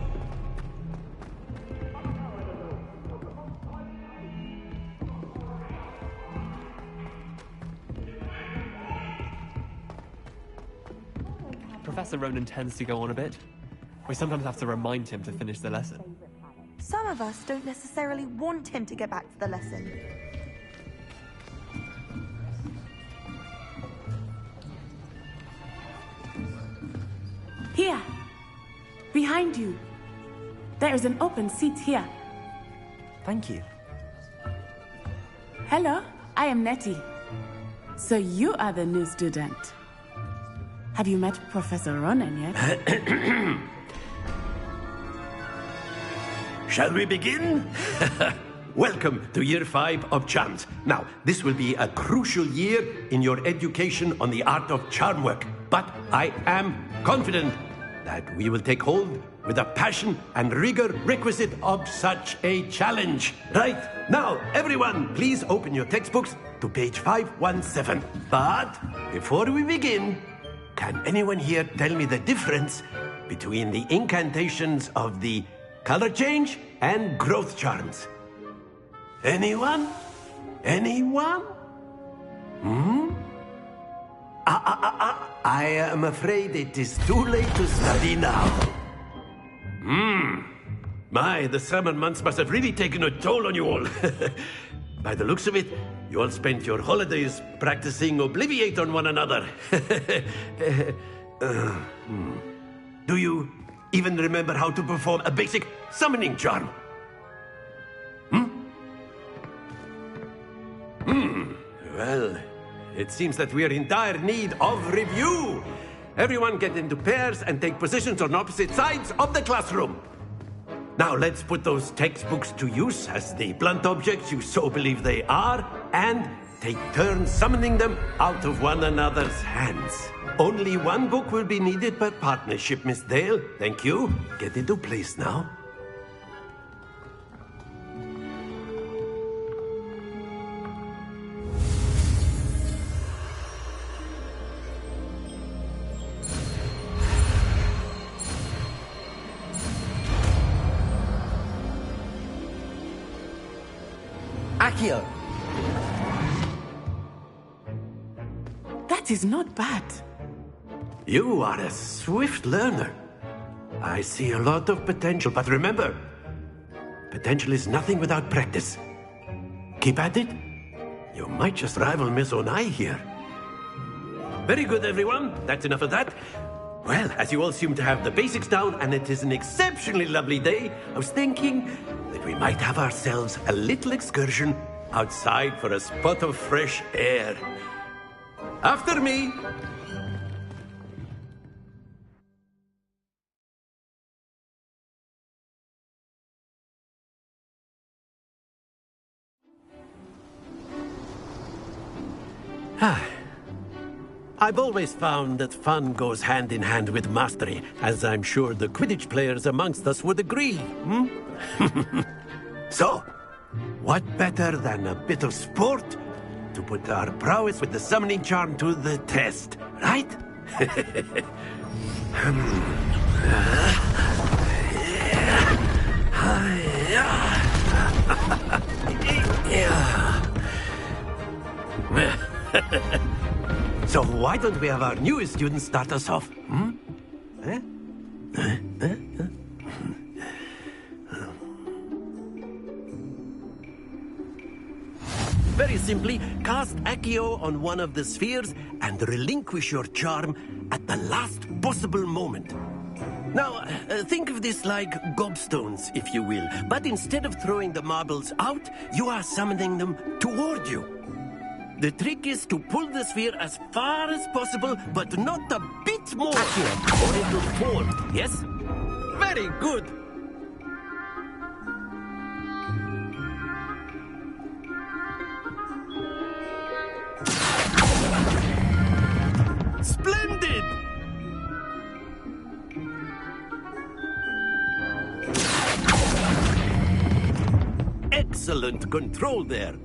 Professor Ronan tends to go on a bit. We sometimes have to remind him to finish the lesson. Some of us don't necessarily want him to get back to the lesson. Here! Behind you! There is an open seat here. Thank you. Hello, I am Nettie. So you are the new student. Have you met Professor Ronan yet? Shall we begin? Welcome to Year 5 of Charms. Now, this will be a crucial year in your education on the art of charm work. But I am confident that we will take hold with the passion and rigor requisite of such a challenge. Right, now, everyone, please open your textbooks to page 517. But before we begin, can anyone here tell me the difference between the incantations of the color change and growth charms? Anyone? Anyone? I am afraid it is too late to study now. My, the summer months must have really taken a toll on you all. By the looks of it, you all spent your holidays practicing Obliviate on one another. Do you even remember how to perform a basic summoning charm? Well, it seems that we are in dire need of review. Everyone get into pairs and take positions on opposite sides of the classroom. Now let's put those textbooks to use as the blunt objects you so believe they are, and take turns summoning them out of one another's hands. Only one book will be needed per partnership, Miss Dale. Thank you. Get into place now. Accio! That is not bad. You are a swift learner. I see a lot of potential, but remember, potential is nothing without practice. Keep at it. You might just rival Miss Onai here. Very good, everyone. That's enough of that. Well, as you all seem to have the basics down, and it is an exceptionally lovely day, I was thinking that we might have ourselves a little excursion outside for a spot of fresh air. After me! I've always found that fun goes hand in hand with mastery, as I'm sure the Quidditch players amongst us would agree. So, what better than a bit of sport to put our prowess with the summoning charm to the test, right? So why don't we have our newest student start us off? Very simply, cast Accio on one of the spheres and relinquish your charm at the last possible moment. Now, think of this like gobstones, if you will. But instead of throwing the marbles out, you are summoning them toward you. The trick is to pull the sphere as far as possible, but not a bit more, or it will fall. Yes? Very good. Splendid! Excellent control there.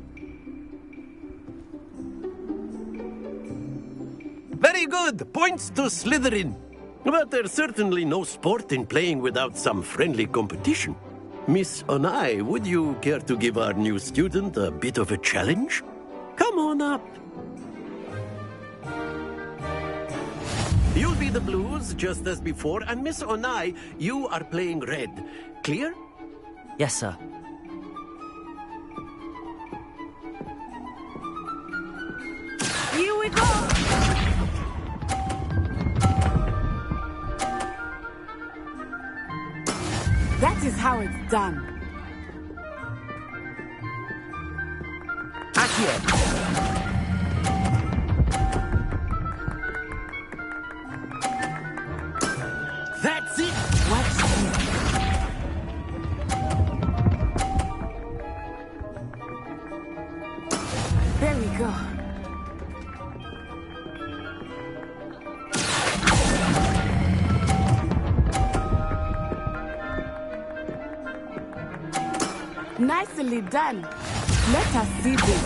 Very good! Points to Slytherin. But there's certainly no sport in playing without some friendly competition. Miss Onai, would you care to give our new student a bit of a challenge? Come on up. You'll be the blues, just as before, and Miss Onai, you are playing red. Clear? Yes, sir. Here we go! That is how it's done. That's it! Watch me. There we go. Nicely done. Let us see this.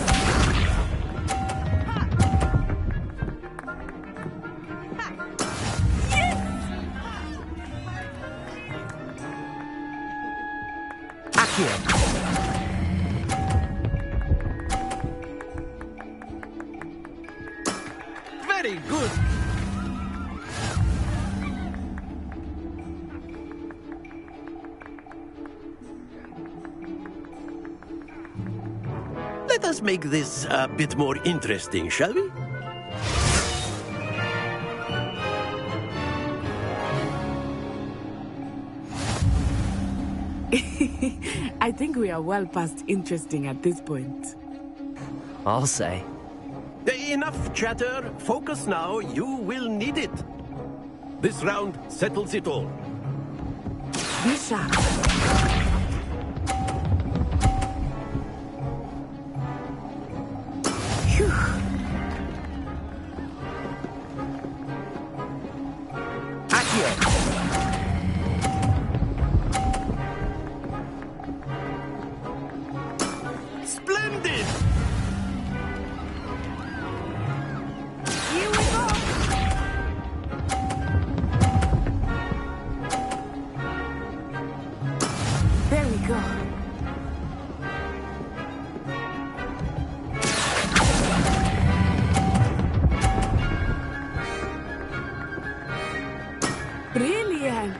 Very good. Let us make this a bit more interesting, shall we? I think we are well past interesting at this point. I'll say. Enough chatter. Focus now. You will need it. This round settles it all. Be sharp. Splendid! Here we go! There we go. Brilliant!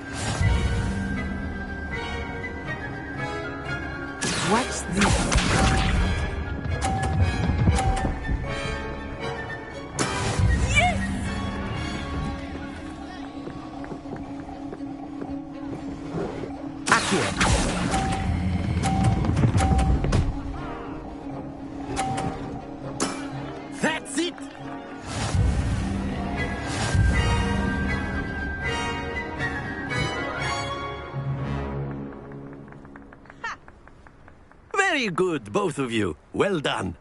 Watch this. That's it! Very good, both of you. Well done.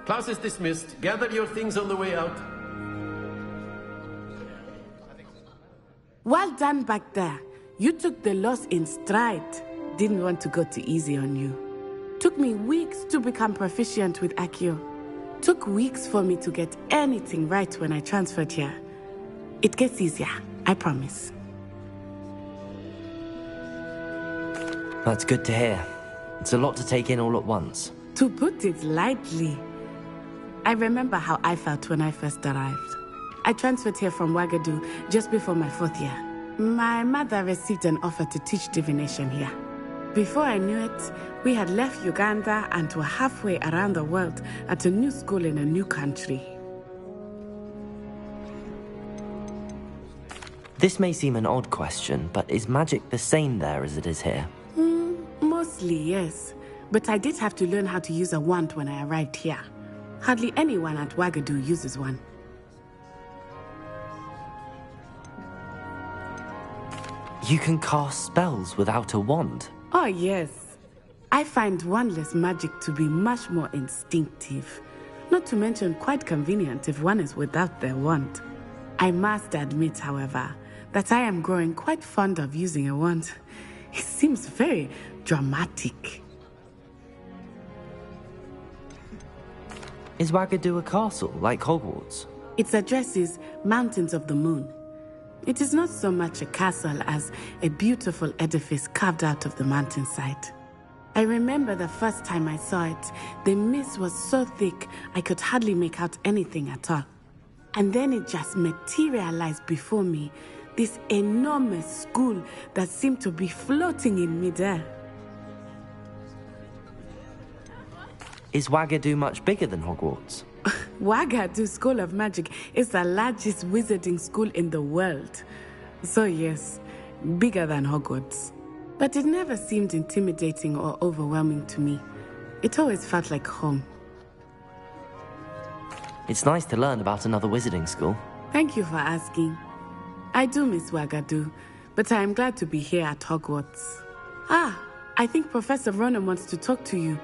Class is dismissed. Gather your things on the way out. Well done back there. You took the loss in stride. Didn't want to go too easy on you. Took me weeks to become proficient with Accio. Took weeks for me to get anything right when I transferred here. It gets easier, I promise. That's good to hear. It's a lot to take in all at once. To put it lightly, I remember how I felt when I first arrived. I transferred here from Wagadu just before my 4th year. My mother received an offer to teach divination here. Before I knew it, we had left Uganda and were halfway around the world at a new school in a new country. This may seem an odd question, but is magic the same there as it is here? Mostly, yes. But I did have to learn how to use a wand when I arrived here. Hardly anyone at Wagadu uses one. You can cast spells without a wand? Oh, yes. I find wandless magic to be much more instinctive. Not to mention quite convenient if one is without their wand. I must admit, however, that I am growing quite fond of using a wand. It seems very dramatic. Is Wagadu a castle, like Hogwarts? Its address is Mountains of the Moon. It is not so much a castle as a beautiful edifice carved out of the mountainside. I remember the first time I saw it, the mist was so thick I could hardly make out anything at all. And then it just materialized before me, this enormous school that seemed to be floating in midair. Is Wagadu much bigger than Hogwarts? Wagadu School of Magic is the largest wizarding school in the world. So yes, bigger than Hogwarts. But it never seemed intimidating or overwhelming to me. It always felt like home. It's nice to learn about another wizarding school. Thank you for asking. I do miss Wagadu, but I am glad to be here at Hogwarts. Ah, I think Professor Ronan wants to talk to you.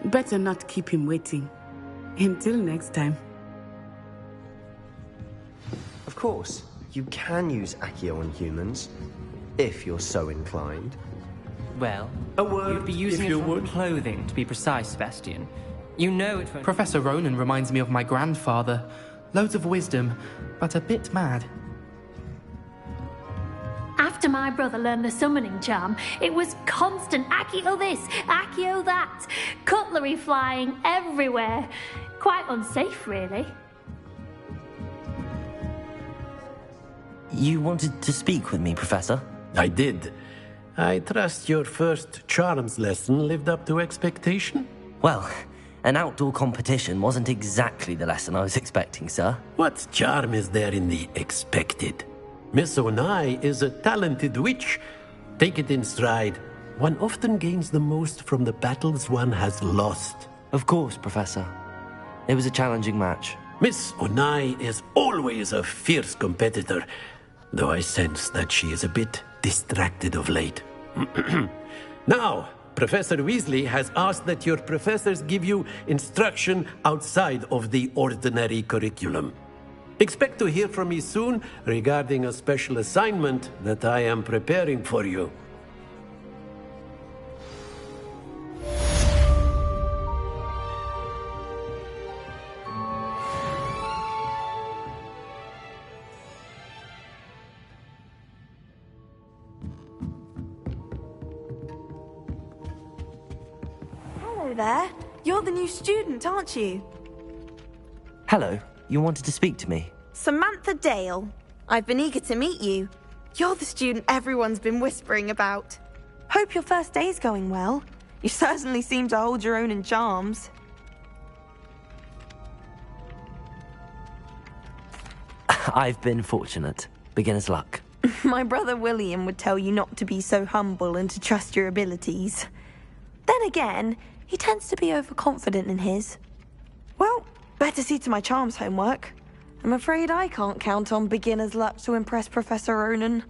Better not keep him waiting. Until next time. course. You can use Accio on humans, if you're so inclined. Well, A word, you'd be using if it you on would. clothing, to be precise, Sebastian. You know it won't... Professor Ronan reminds me of my grandfather. Loads of wisdom, but a bit mad. After my brother learned the summoning charm, it was constant Accio this, Accio that. Cutlery flying everywhere. Quite unsafe, really. You wanted to speak with me, Professor? I did. I trust your first charms lesson lived up to expectation? Well, an outdoor competition wasn't exactly the lesson I was expecting, sir. What charm is there in the expected? Miss Onai is a talented witch. Take it in stride. One often gains the most from the battles one has lost. Of course, Professor. It was a challenging match. Miss Onai is always a fierce competitor, though I sense that she is a bit distracted of late. Now, Professor Weasley has asked that your professors give you instruction outside of the ordinary curriculum. Expect to hear from me soon regarding a special assignment that I am preparing for you. Hello there. You're the new student, aren't you? Hello, you wanted to speak to me? Samantha Dale. I've been eager to meet you. You're the student everyone's been whispering about. Hope your first day's going well. You certainly seem to hold your own in charms. I've been fortunate. Beginner's luck. My brother William would tell you not to be so humble and to trust your abilities. Then again, he tends to be overconfident in his. Well, better see to my charms homework. I'm afraid I can't count on beginner's luck to impress Professor Ronan.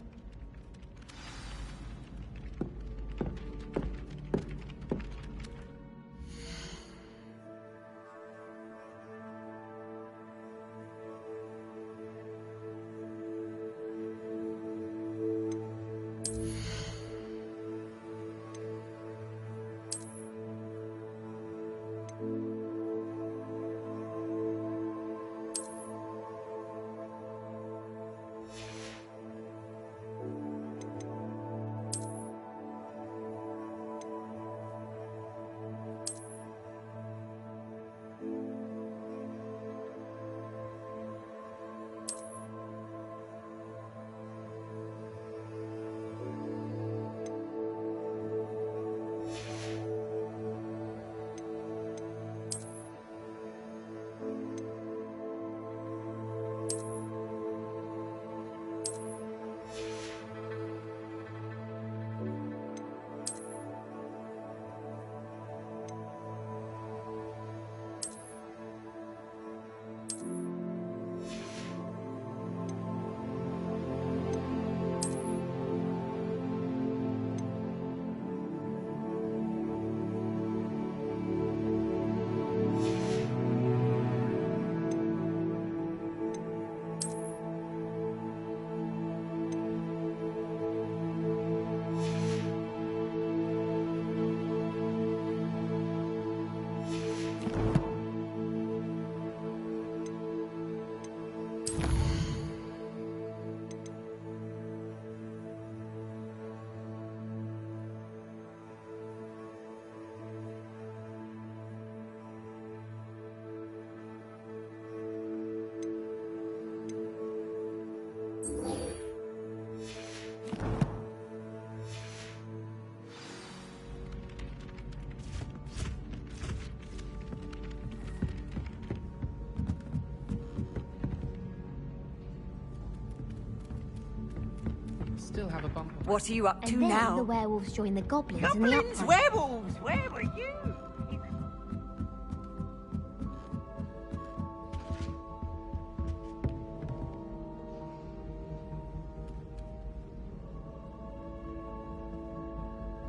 Still have a bump. What are you up to And then now? the werewolves join the goblins, and Goblins, the werewolves, where were you?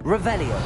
Revelio.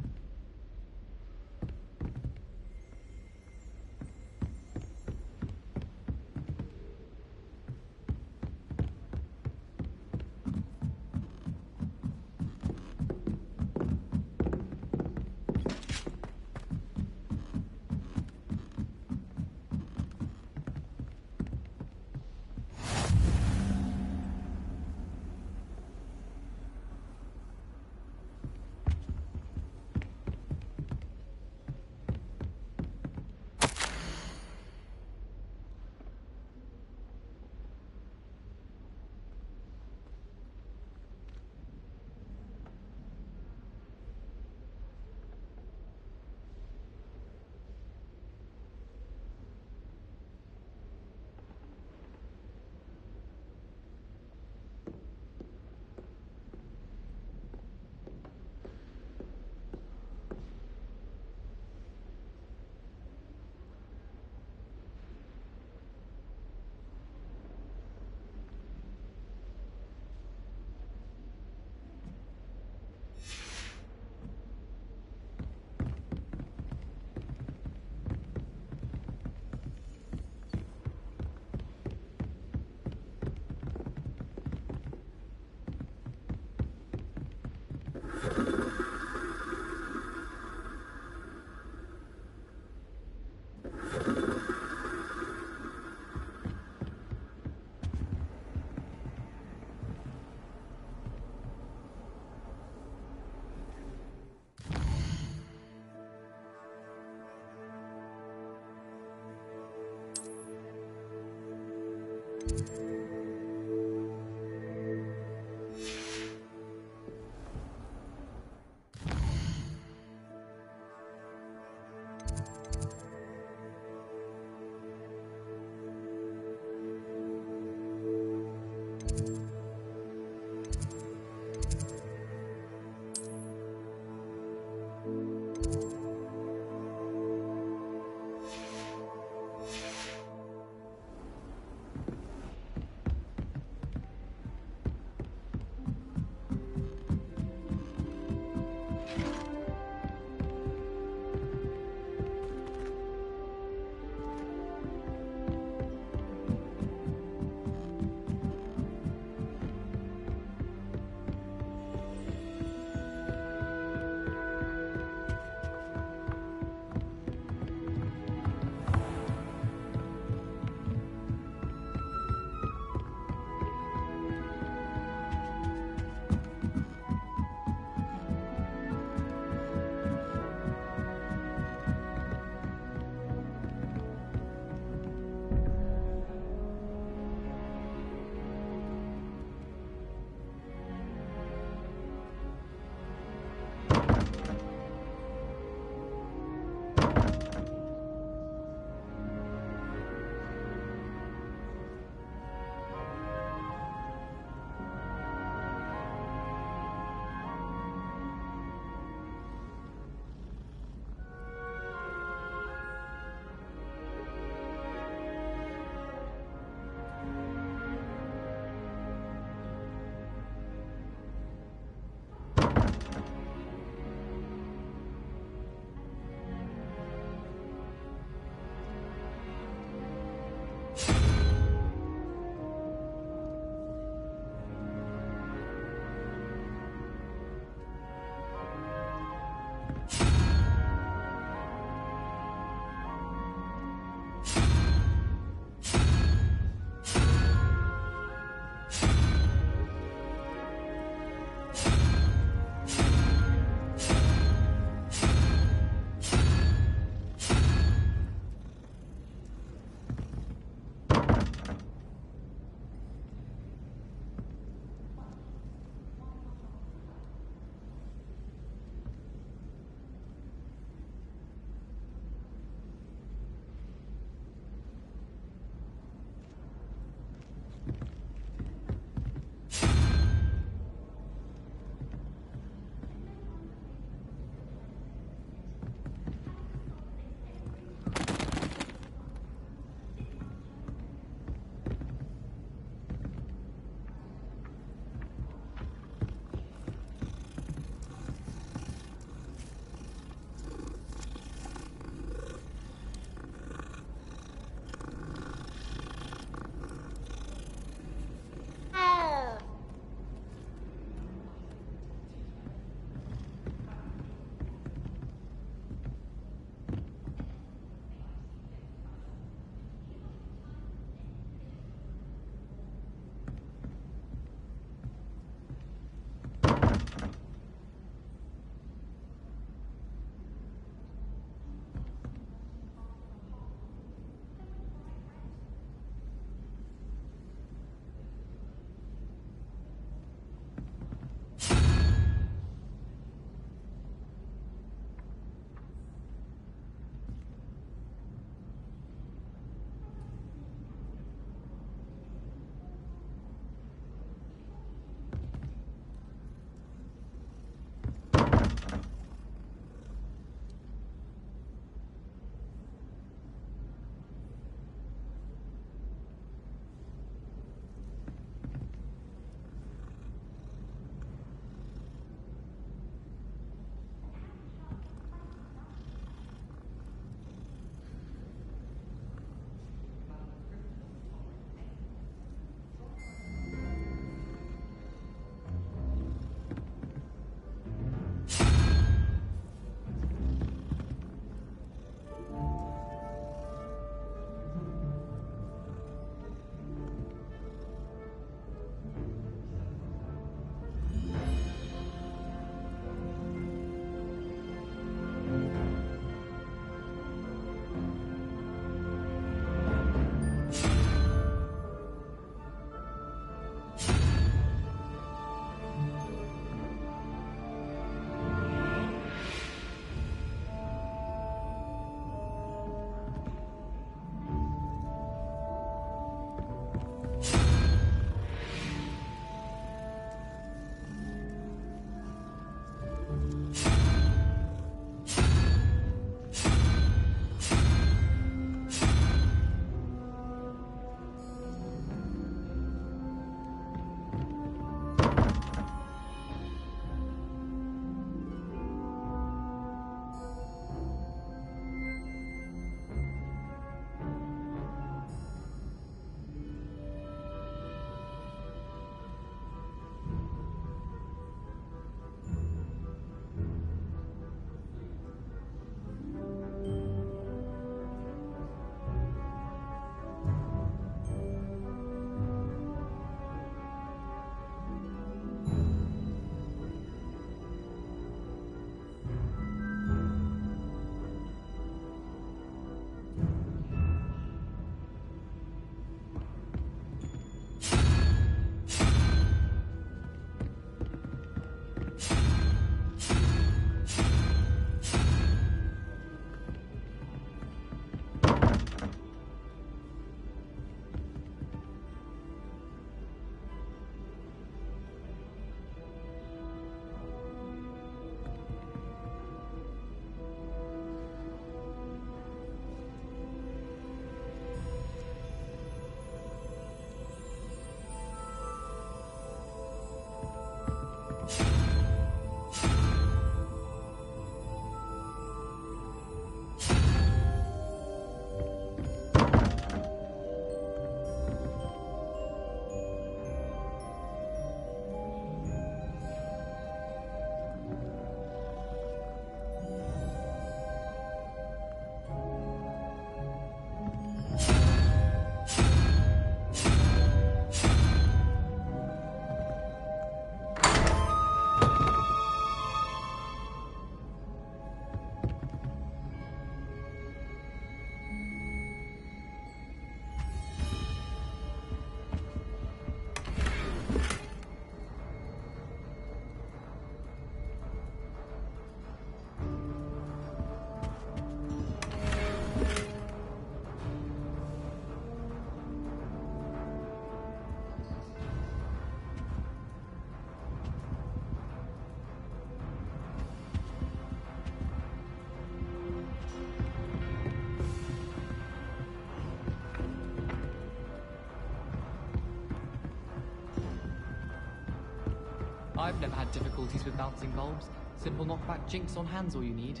I've never had difficulties with bouncing bulbs. Simple knockback jinx on hand's all you need.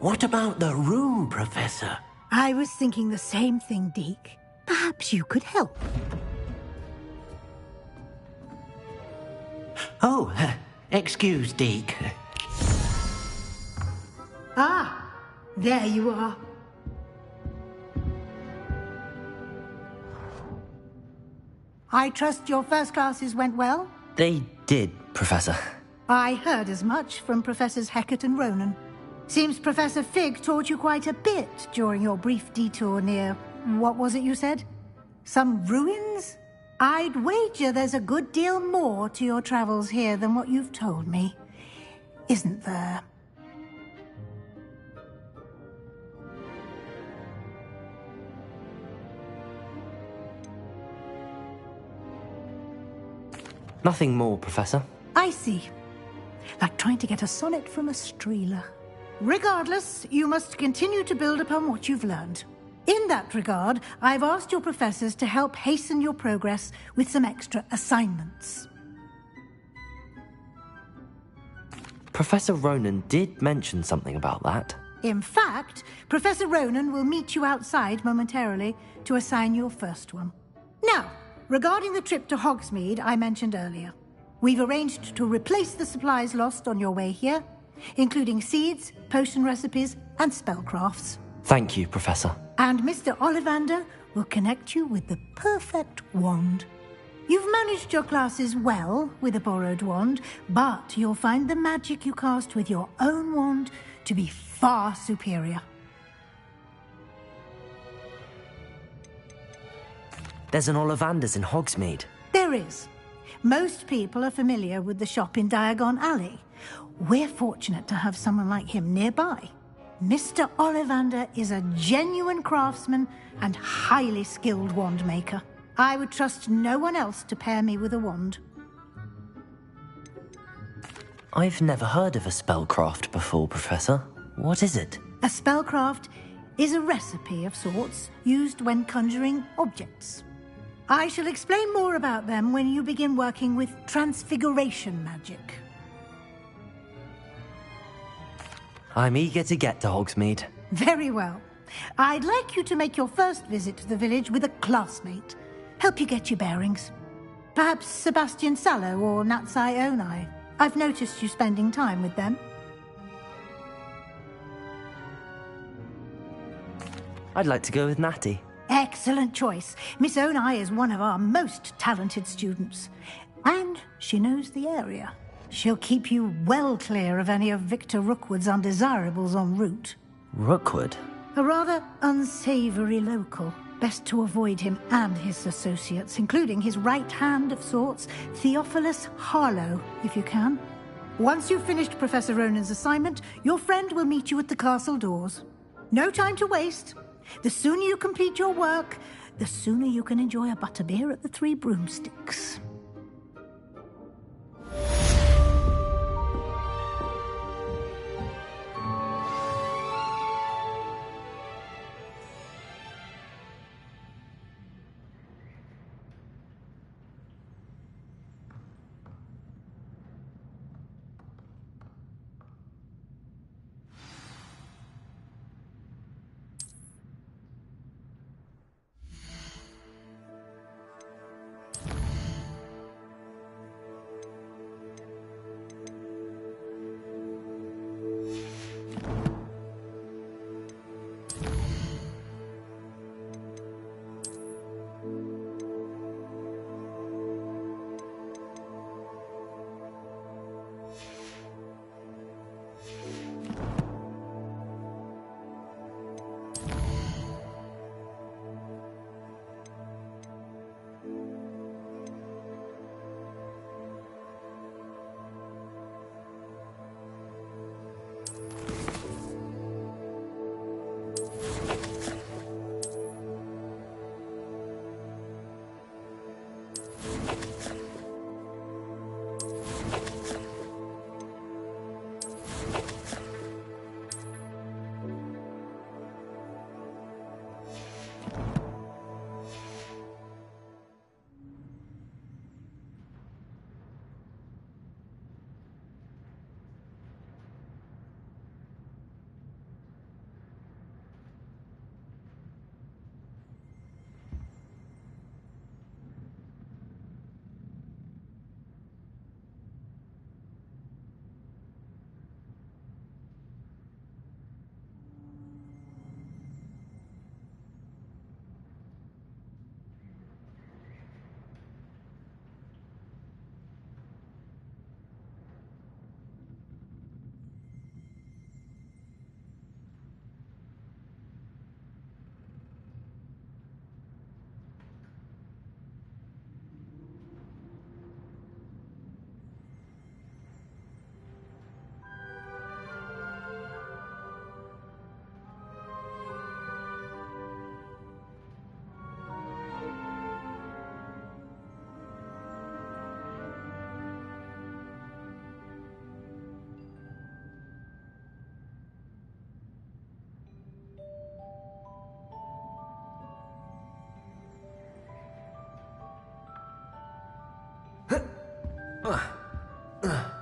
What about the room, Professor? I was thinking the same thing, Deke. Perhaps you could help. Oh, excuse, Deke. Ah, there you are. I trust your first classes went well? They did, Professor. I heard as much from Professors Hecat and Ronan. Seems Professor Fig taught you quite a bit during your brief detour near... what was it you said? Some ruins? I'd wager there's a good deal more to your travels here than what you've told me. Isn't there? Nothing more, Professor. I see. Like trying to get a sonnet from a streeler. Regardless, you must continue to build upon what you've learned. In that regard, I've asked your professors to help hasten your progress with some extra assignments. Professor Ronan did mention something about that. In fact, Professor Ronan will meet you outside momentarily to assign your first one. Now, regarding the trip to Hogsmeade I mentioned earlier, we've arranged to replace the supplies lost on your way here, including seeds, potion recipes, and spellcrafts. Thank you, Professor. And Mr. Ollivander will connect you with the perfect wand. You've managed your classes well with a borrowed wand, but you'll find the magic you cast with your own wand to be far superior. There's an Ollivander's in Hogsmeade. There is. Most people are familiar with the shop in Diagon Alley. We're fortunate to have someone like him nearby. Mr. Ollivander is a genuine craftsman and highly skilled wand maker. I would trust no one else to pair me with a wand. I've never heard of a spellcraft before, Professor. What is it? A spellcraft is a recipe of sorts used when conjuring objects. I shall explain more about them when you begin working with transfiguration magic. I'm eager to get to Hogsmeade. Very well. I'd like you to make your first visit to the village with a classmate. Help you get your bearings. Perhaps Sebastian Sallow or Natsai Onai. I've noticed you spending time with them. I'd like to go with Natty. Excellent choice. Miss Onai is one of our most talented students. And she knows the area. She'll keep you well clear of any of Victor Rookwood's undesirables en route. Rookwood? A rather unsavory local. Best to avoid him and his associates, including his right hand of sorts, Theophilus Harlow, if you can. Once you've finished Professor Ronan's assignment, your friend will meet you at the castle doors. No time to waste. The sooner you complete your work, the sooner you can enjoy a butterbeer at the Three Broomsticks. Ugh.